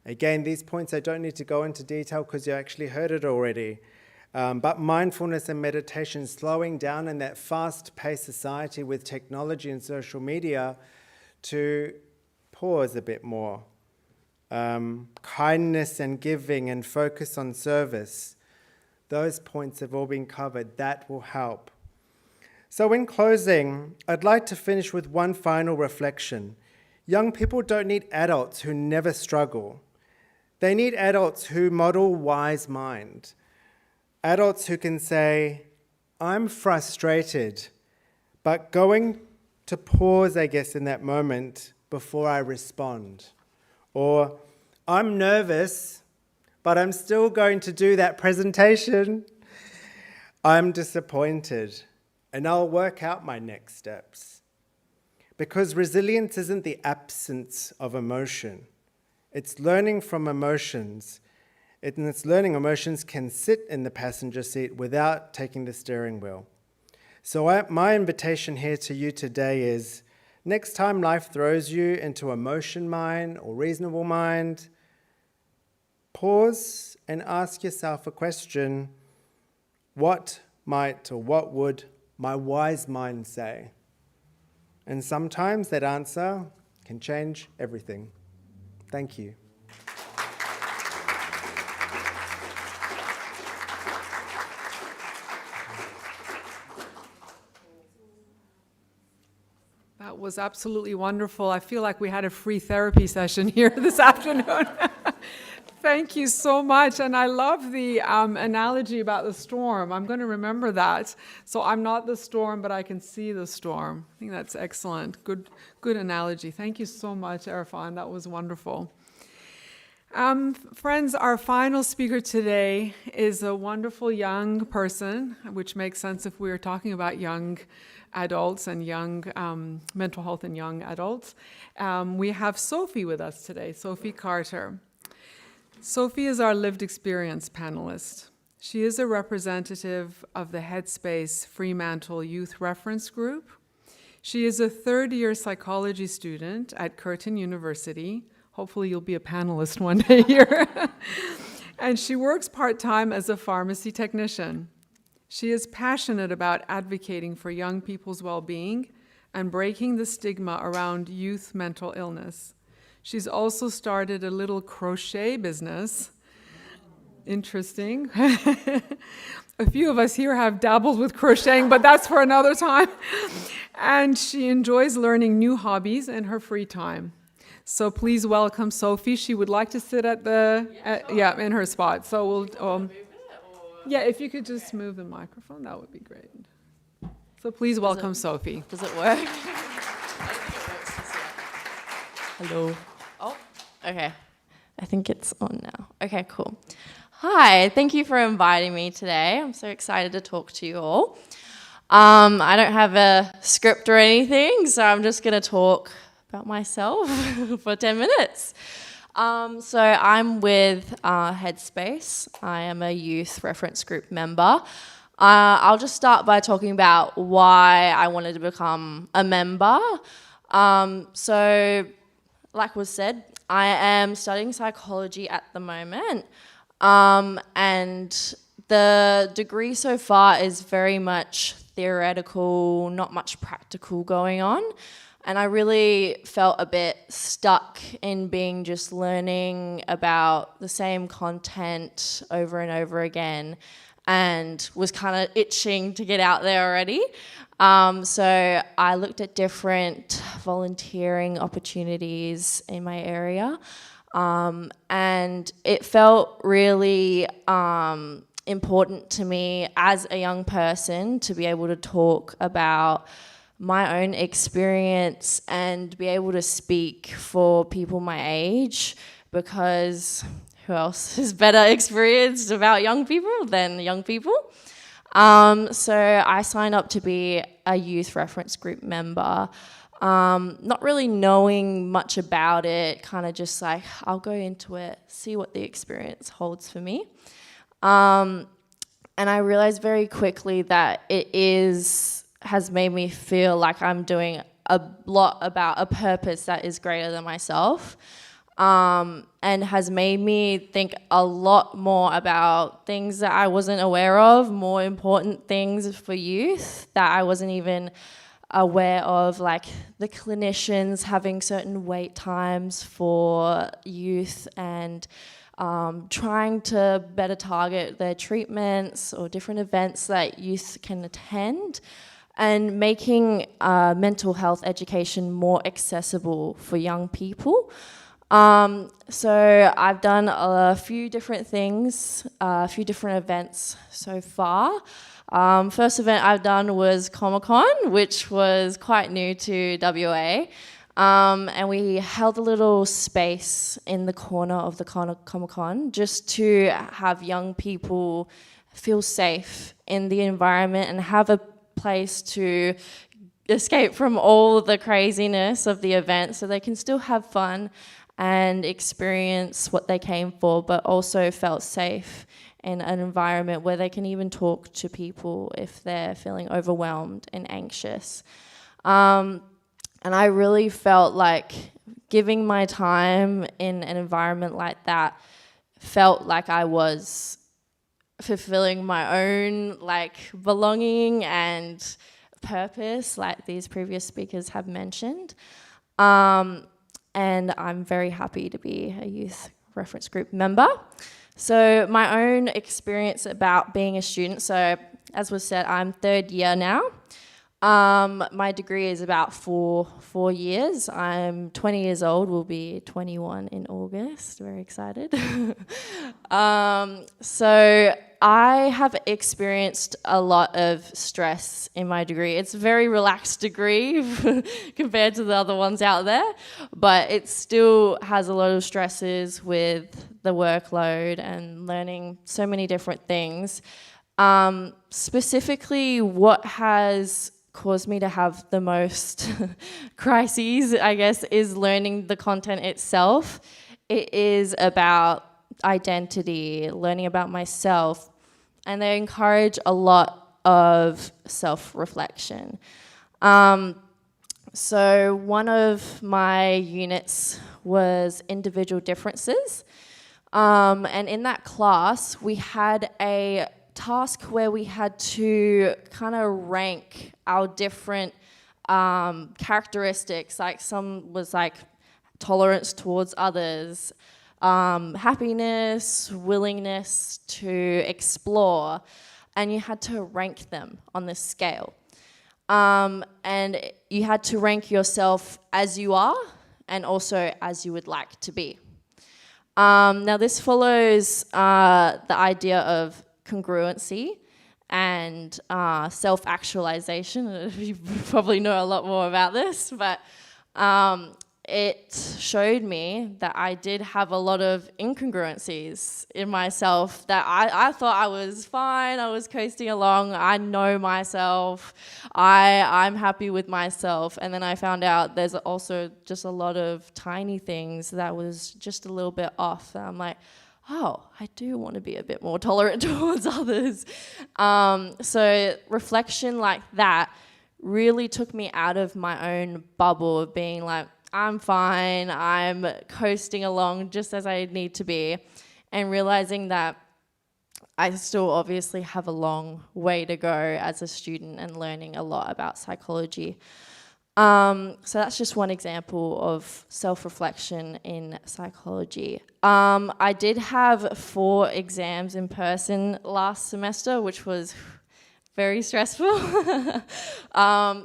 Again, these points I don't need to go into detail because you actually heard it already. But mindfulness and meditation, slowing down in that fast-paced society with technology and social media to pause a bit more. Kindness and giving and focus on service. Those points have all been covered. That will help. So in closing, I'd like to finish with one final reflection. Young people don't need adults who never struggle. They need adults who model wise mind, Adults who can say, I'm frustrated, but going to pause, I guess, in that moment before I respond. Or, I'm nervous, but I'm still going to do that presentation. I'm disappointed, and I'll work out my next steps. Because resilience isn't the absence of emotion. It's learning from emotions. And it's learning emotions can sit in the passenger seat without taking the steering wheel. So my invitation here to you today is, next time life throws you into emotion mind or reasonable mind, pause and ask yourself a question: what might or what would my wise mind say? And sometimes that answer can change everything. Thank you. That was absolutely wonderful. I feel like we had a free therapy session here this afternoon. Thank you so much. And I love the analogy about the storm. I'm going to remember that. So I'm not the storm, but I can see the storm. I think that's excellent. Good analogy. Thank you so much, Erfan. That was wonderful. Friends, our final speaker today is a wonderful young person, which makes sense if we were talking about young adults and young mental health in young adults. We have Sophie with us today, Sophie Carter. Sophie is our lived experience panelist. She is a representative of the Headspace Fremantle Youth Reference Group. She is a third-year psychology student at Curtin University. Hopefully you'll be a panelist one day here. And she works part-time as a pharmacy technician. She is passionate about advocating for young people's well-being and breaking the stigma around youth mental illness. She's also started a little crochet business. Interesting. A few of us here have dabbled with crocheting, but that's for another time. And she enjoys learning new hobbies in her free time. So please welcome Sophie. She would like to sit at the, in her spot. So we'll, if you could just move the microphone, that would be great. So please welcome Sophie. Does it work? I don't think it works just yet. Hello. Oh, okay. I think it's on now. Okay, cool. Hi, thank you for inviting me today. I'm so excited to talk to you all. I don't have a script or anything, so I'm just going to talk about myself for 10 minutes. So I'm with Headspace. I am a youth reference group member. I'll just start by talking about why I wanted to become a member. So, like was said, I am studying psychology at the moment. And the degree so far is very much theoretical, not much practical going on. And I really felt a bit stuck in being just learning about the same content over and over again, and was kind of itching to get out there already. So I looked at different volunteering opportunities in my area, and it felt really important to me as a young person to be able to talk about my own experience and be able to speak for people my age, because who else is better experienced about young people than young people? So I signed up to be a youth reference group member, not really knowing much about it, kind of just like, I'll go into it, see what the experience holds for me. And I realized very quickly that has made me feel like I'm doing a lot about a purpose that is greater than myself, and has made me think a lot more about things that I wasn't aware of, more important things for youth that I wasn't even aware of, like the clinicians having certain wait times for youth and trying to better target their treatments or different events that youth can attend, and making mental health education more accessible for young people. So I've done a few different things, a few different events so far. First event I've done was Comic-Con, which was quite new to WA. And we held a little space in the corner of the Comic-Con just to have young people feel safe in the environment and have a place to escape from all the craziness of the event so they can still have fun and experience what they came for, but also felt safe in an environment where they can even talk to people if they're feeling overwhelmed and anxious. And I really felt like giving my time in an environment like that felt like I was fulfilling my own like belonging and purpose, like these previous speakers have mentioned. And I'm very happy to be a youth reference group member. So my own experience about being a student, so as was said, I'm third year now. My degree is about four years. I'm 20 years old, will be 21 in August, very excited. So I have experienced a lot of stress in my degree. It's a very relaxed degree compared to the other ones out there, but it still has a lot of stresses with the workload and learning so many different things. Specifically, what has caused me to have the most crises, I guess, is learning the content itself. It is about identity, learning about myself, and they encourage a lot of self-reflection. So one of my units was individual differences, and in that class we had a task where we had to kind of rank our different characteristics. Like some was like tolerance towards others, happiness, willingness to explore, and you had to rank them on this scale. And you had to rank yourself as you are and also as you would like to be. Now this follows the idea of congruency and self-actualization. You probably know a lot more about this, but it showed me that I did have a lot of incongruencies in myself, that I thought I was fine, I was coasting along, I know myself, I'm happy with myself, and then I found out there's also just a lot of tiny things that was just a little bit off, and I'm like, oh, I do want to be a bit more tolerant towards others. So reflection like that really took me out of my own bubble of being like, I'm fine, I'm coasting along just as I need to be, and realizing that I still obviously have a long way to go as a student and learning a lot about psychology. So that's just one example of self-reflection in psychology. I did have 4 exams in person last semester, which was very stressful.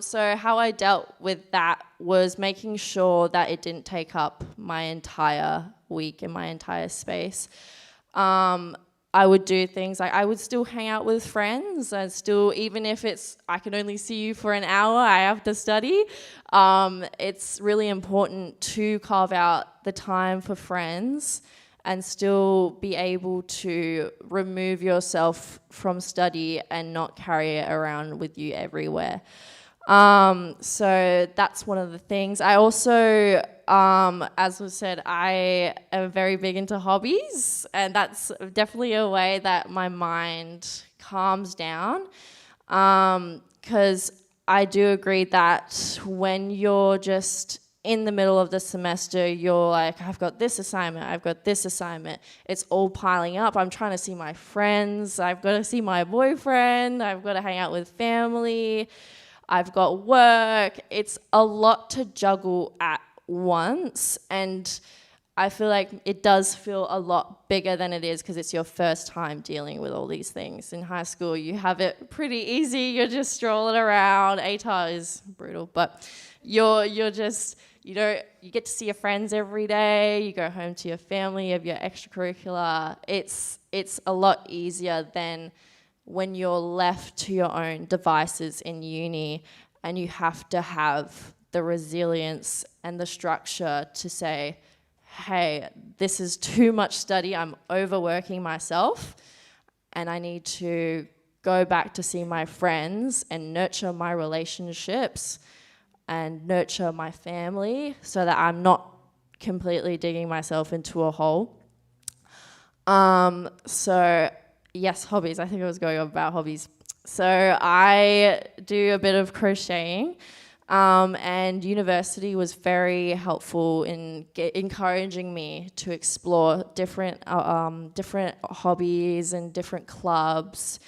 So how I dealt with that was making sure that it didn't take up my entire week and my entire space. I would do things like I would still hang out with friends and still, even if I can only see you for an hour, I have to study. It's really important to carve out the time for friends and still be able to remove yourself from study and not carry it around with you everywhere. So that's one of the things. I also, as was said, I am very big into hobbies, and that's definitely a way that my mind calms down, because I do agree that when you're just in the middle of the semester, you're like, I've got this assignment, I've got this assignment, it's all piling up, I'm trying to see my friends, I've got to see my boyfriend, I've got to hang out with family, I've got work. It's a lot to juggle at once, and I feel like it does feel a lot bigger than it is because it's your first time dealing with all these things. In high school, you have it pretty easy. You're just strolling around. ATAR is brutal, but you're just you get to see your friends every day, you go home to your family, you have your extracurricular. It's a lot easier than when you're left to your own devices in uni and you have to have the resilience and the structure to say, hey, this is too much study, I'm overworking myself, and I need to go back to see my friends and nurture my relationships and nurture my family so that I'm not completely digging myself into a hole. So yes, hobbies. I think I was going on about hobbies. So I do a bit of crocheting, and university was very helpful in encouraging me to explore different hobbies and different clubs.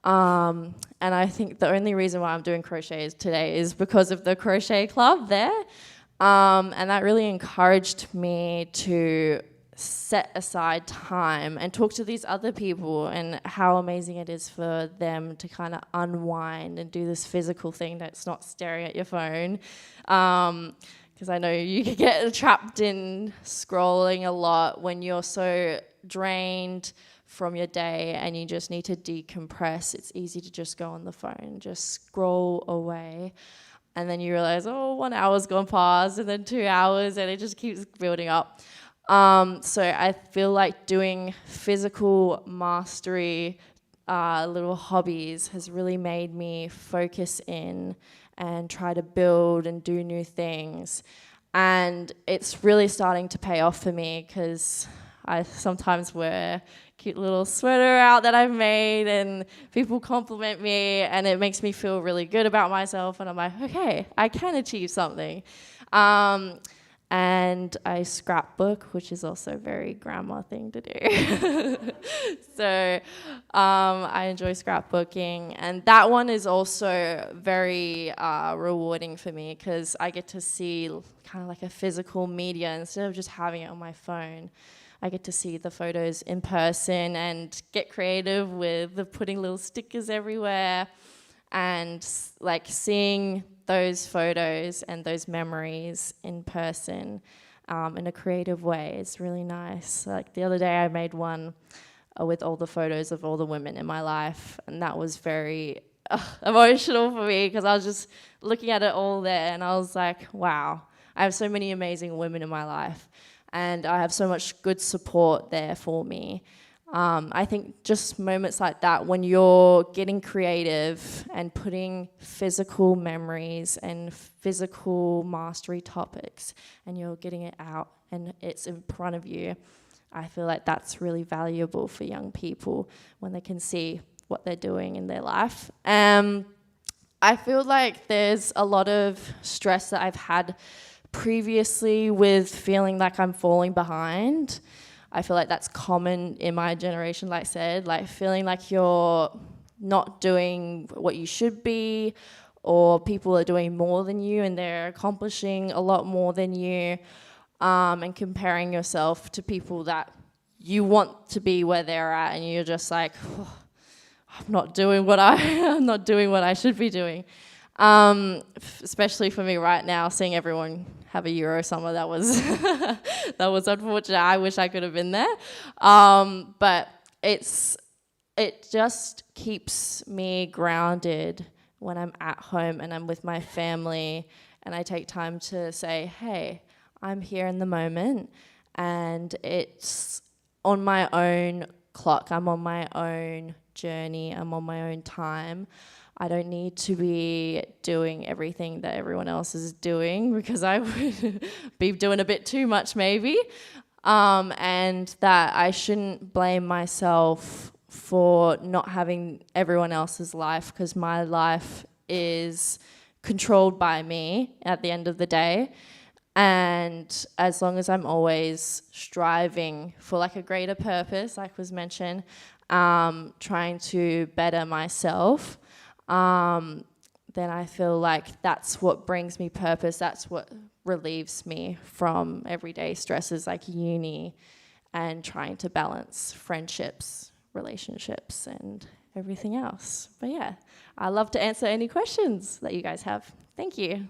And I think the only reason why I'm doing crochet today is because of the crochet club there. And that really encouraged me to set aside time and talk to these other people and how amazing it is for them to kind of unwind and do this physical thing that's not staring at your phone. Because I know you can get trapped in scrolling a lot when you're so drained from your day and you just need to decompress. It's easy to just go on the phone, just scroll away. And then you realize, 1 hour's gone past, and then 2 hours, and it just keeps building up. So I feel like doing physical mastery, little hobbies has really made me focus in and try to build and do new things. And it's really starting to pay off for me because I sometimes wear cute little sweater out that I've made and people compliment me and it makes me feel really good about myself and I'm like, okay, I can achieve something. And I scrapbook, which is also a very grandma thing to do. So I enjoy scrapbooking. And that one is also very rewarding for me because I get to see kind of like a physical media instead of just having it on my phone. I get to see the photos in person and get creative with putting little stickers everywhere and like seeing those photos and those memories in person in a creative way. It's really nice. Like the other day I made one with all the photos of all the women in my life, and that was very emotional for me because I was just looking at it all there and I was like, wow, I have so many amazing women in my life and I have so much good support there for me. I think just moments like that when you're getting creative and putting physical memories and physical mastery topics and you're getting it out and it's in front of you, I feel like that's really valuable for young people when they can see what they're doing in their life. I feel like there's a lot of stress that I've had previously with feeling like I'm falling behind. I feel like that's common in my generation, like I said, like feeling like you're not doing what you should be, or people are doing more than you and they're accomplishing a lot more than you, and comparing yourself to people that you want to be where they're at, and you're just like, I'm not doing what I should be doing. Especially for me right now, seeing everyone have a Euro summer, that was that was unfortunate. I wish I could have been there. But it just keeps me grounded when I'm at home and I'm with my family and I take time to say, hey, I'm here in the moment and it's on my own clock. I'm on my own journey. I'm on my own time. I don't need to be doing everything that everyone else is doing because I would be doing a bit too much maybe. And that I shouldn't blame myself for not having everyone else's life because my life is controlled by me at the end of the day. And as long as I'm always striving for like a greater purpose, like was mentioned, trying to better myself, then I feel like that's what brings me purpose. That's what relieves me from everyday stresses like uni and trying to balance friendships, relationships, and everything else. But yeah, I'd love to answer any questions that you guys have. Thank you.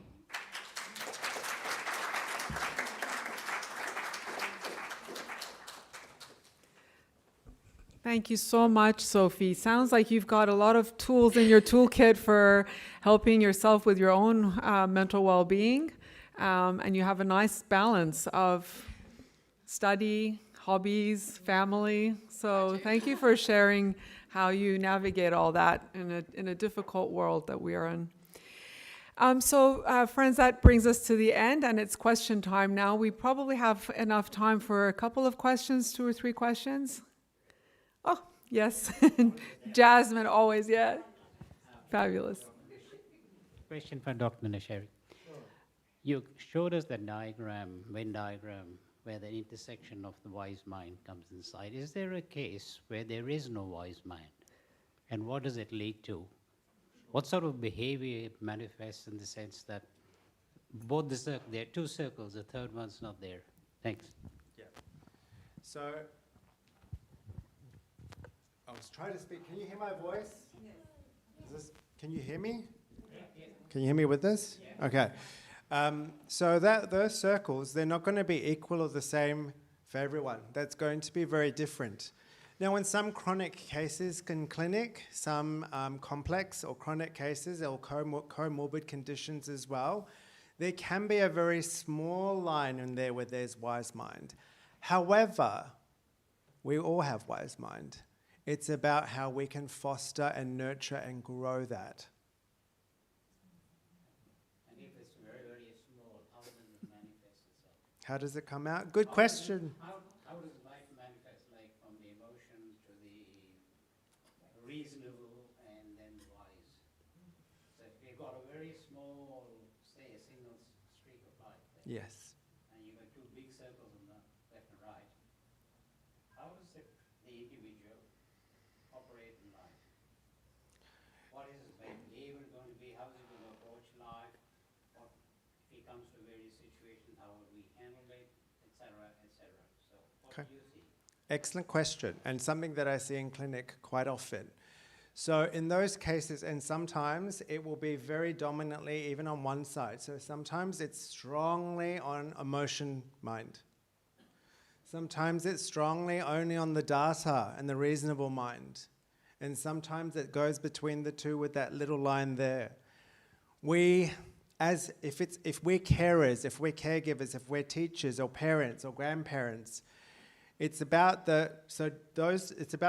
Thank you so much, Sophie. Sounds like you've got a lot of tools in your toolkit for helping yourself with your own mental well-being, and you have a nice balance of study, hobbies, family. So thank you for sharing how you navigate all that in a difficult world that we are in. Friends, that brings us to the end, and it's question time now. We probably have enough time for a couple of questions, 2 or 3 questions. Oh, yes. Jasmine, always, yeah. Fabulous. Question for Dr. Nasheri. You showed us the diagram, Venn diagram, where the intersection of the wise mind comes inside. Is there a case where there is no wise mind? And what does it lead to? What sort of behavior manifests in the sense that both there are 2 circles, the third one's not there? Thanks. Yeah. So, I was trying to speak. Can you hear my voice? Can you hear me? Can you hear me with this? Yeah. Okay. So those circles, they're not going to be equal or the same for everyone. That's going to be very different. Now, in some chronic cases in clinic, some complex or chronic cases or comorbid conditions as well, there can be a very small line in there where there's wise mind. However, we all have wise mind. It's about how we can foster and nurture and grow that. And if it's very, very small, how does it manifest itself? How does it come out? Good question. How does life manifest, like from the emotion to the reasonable and then the wise? So if you've got a very small, say a single streak of light there, Yes. and you've got 2 big circles on the left and right, how does the individual operate in life? What is his behavior going to be? How is he going to approach life? What if he comes to various situations? How would we handle it, etc., etc.? So, what Okay. do you see? Excellent question, and something that I see in clinic quite often. So in those cases, and sometimes it will be very dominantly even on one side. So sometimes it's strongly on emotion mind. Sometimes it's strongly only on the data and the reasonable mind. And sometimes it goes between the two with that little line there. If we're carers, if we're caregivers, if we're teachers or parents or grandparents, it's about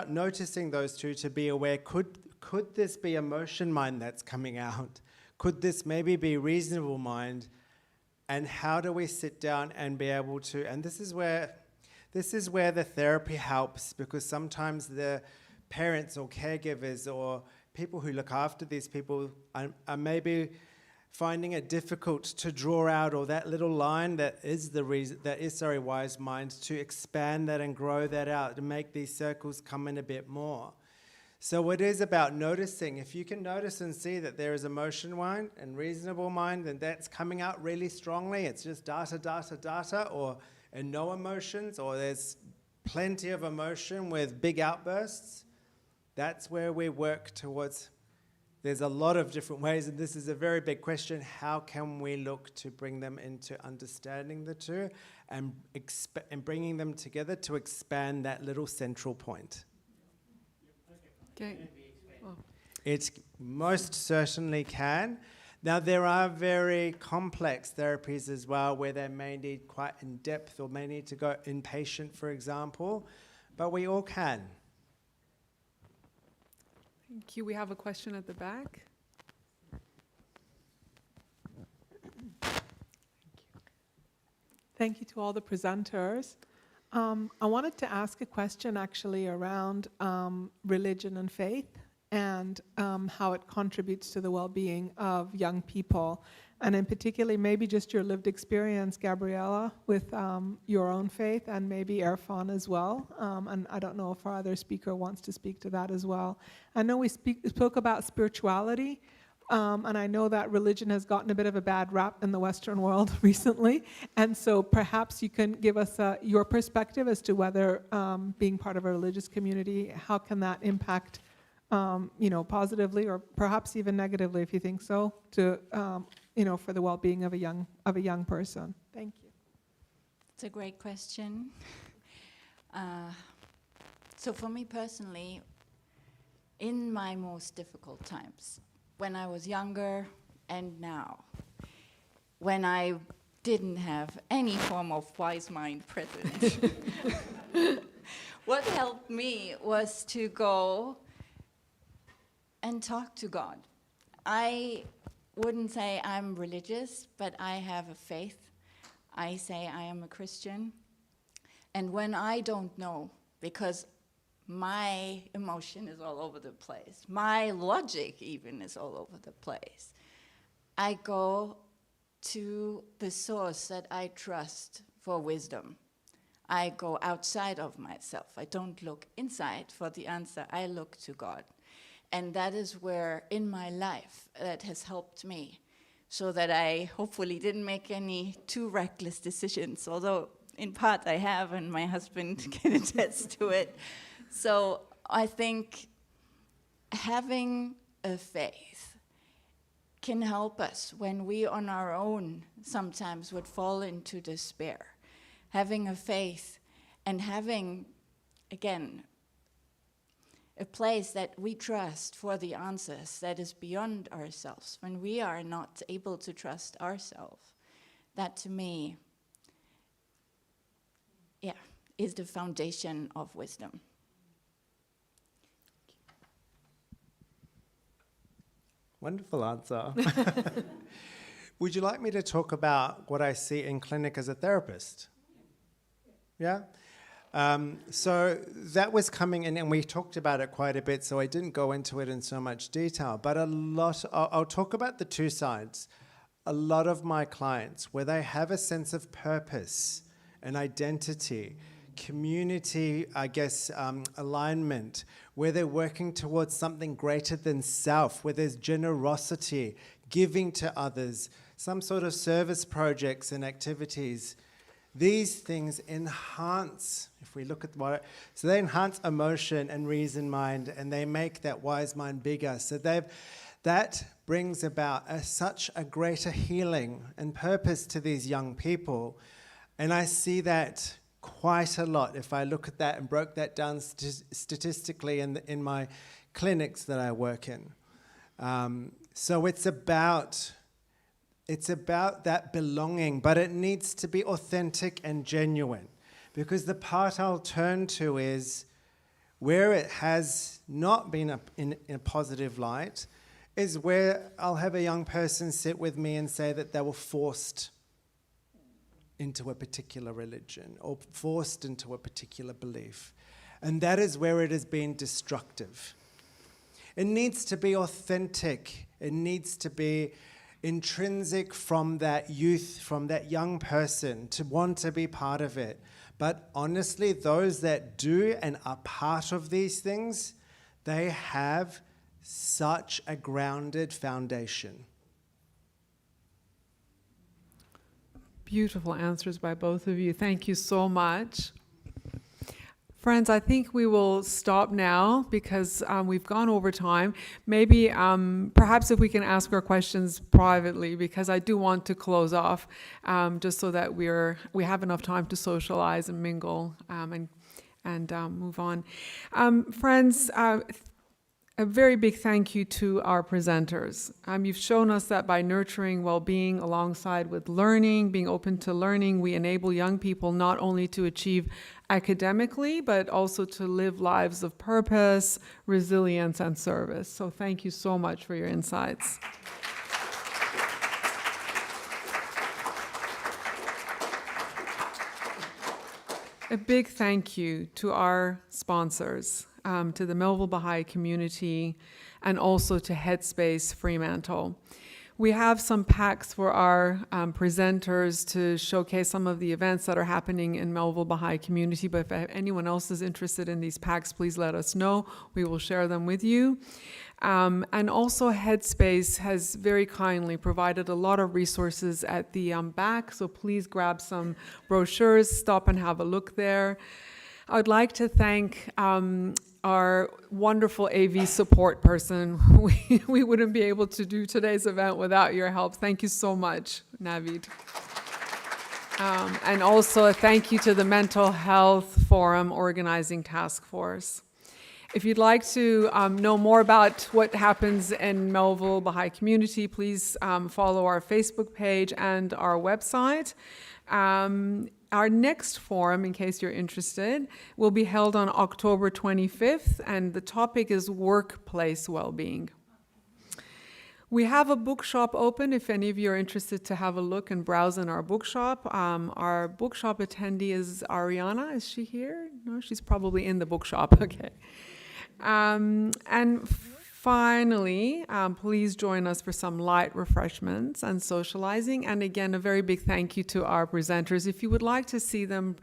noticing those two to be aware. Could this be emotion mind that's coming out? Could this maybe be reasonable mind? And how do we sit down and be able to? And this is where the therapy helps, because sometimes the parents or caregivers or people who look after these people are maybe finding it difficult to draw out, or that little line that is wise mind, to expand that and grow that out, to make these circles come in a bit more. So it is about noticing. If you can notice and see that there is emotion mind and reasonable mind, and that's coming out really strongly, it's just data, and no emotions, or there's plenty of emotion with big outbursts, that's where we work towards. There's a lot of different ways, and this is a very big question. How can we look to bring them into understanding the two and bringing them together to expand that little central point? Okay. It most certainly can. Now, there are very complex therapies as well where they may need quite in-depth or may need to go inpatient, for example, but we all can. Thank you. We have a question at the back. Thank you to all the presenters. I wanted to ask a question actually around religion and faith and how it contributes to the well-being of young people. And in particular, maybe just your lived experience, Gabriella, with your own faith, and maybe Irfan as well. And I don't know if our other speaker wants to speak to that as well. I know we spoke about spirituality, and I know that religion has gotten a bit of a bad rap in the Western world recently. And so perhaps you can give us your perspective as to whether being part of a religious community, how can that impact positively or perhaps even negatively, if you think so, to for the well-being of a young person. Thank you. It's a great question. So for me personally, in my most difficult times, when I was younger and now, when I didn't have any form of wise mind present, what helped me was to go and talk to God. I wouldn't say I'm religious, but I have a faith. I say I am a Christian. And when I don't know, because my emotion is all over the place, my logic even is all over the place, I go to the source that I trust for wisdom. I go outside of myself. I don't look inside for the answer. I look to God. And that is where, in my life, that has helped me, so that I hopefully didn't make any too reckless decisions, although in part I have, and my husband can attest to it. So I think having a faith can help us when we on our own sometimes would fall into despair. Having a faith and having, again, a place that we trust for the answers that is beyond ourselves, when we are not able to trust ourselves, that to me, is the foundation of wisdom. Wonderful answer. Would you like me to talk about what I see in clinic as a therapist? Yeah? So that was coming in, and we talked about it quite a bit, so I didn't go into it in so much detail, but I'll talk about the two sides. A lot of my clients, where they have a sense of purpose and identity, community, alignment, where they're working towards something greater than self, where there's generosity, giving to others, some sort of service projects and activities. These things enhance, if we look at so they enhance emotion and reason mind, and they make that wise mind bigger. So that brings about such a greater healing and purpose to these young people. And I see that quite a lot if I look at that and broke that down statistically in my clinics that I work in. So it's about that belonging, but it needs to be authentic and genuine, because the part I'll turn to is where it has not been in a positive light, is where I'll have a young person sit with me and say that they were forced into a particular religion or forced into a particular belief. And that is where it has been destructive. It needs to be authentic. It needs to be intrinsic from that youth, from that young person, to want to be part of it. But honestly, those that do and are part of these things, they have such a grounded foundation. Beautiful answers by both of you. Thank you so much. Friends, I think we will stop now because we've gone over time. Maybe, perhaps if we can ask our questions privately, because I do want to close off, just so that we have enough time to socialize and mingle and move on. Friends, a very big thank you to our presenters. You've shown us that by nurturing well-being alongside with learning, being open to learning, we enable young people not only to achieve academically, but also to live lives of purpose, resilience, and service. So thank you so much for your insights. A big thank you to our sponsors, to the Melville Baha'i community, and also to Headspace Fremantle. We have some packs for our presenters to showcase some of the events that are happening in Melville Baha'i community, but if anyone else is interested in these packs, please let us know. We will share them with you. And also Headspace has very kindly provided a lot of resources at the back, so please grab some brochures, stop and have a look there. I would like to thank our wonderful AV support person. We wouldn't be able to do today's event without your help. Thank you so much, Navid. And also a thank you to the Mental Health Forum Organizing Task Force. If you'd like to know more about what happens in Melville Baha'i community, please follow our Facebook page and our website. Our next forum, in case you're interested, will be held on October 25th, and the topic is workplace well-being. We have a bookshop open if any of you are interested to have a look and browse in our bookshop. Our bookshop attendee is Ariana. Is she here? No, she's probably in the bookshop. Okay. And finally, please join us for some light refreshments and socializing. And again, a very big thank you to our presenters. If you would like to see them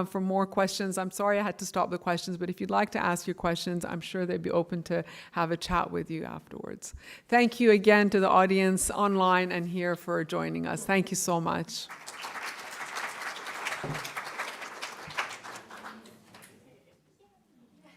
for more questions, I'm sorry I had to stop the questions, but if you'd like to ask your questions, I'm sure they'd be open to have a chat with you afterwards. Thank you again to the audience online and here for joining us. Thank you so much.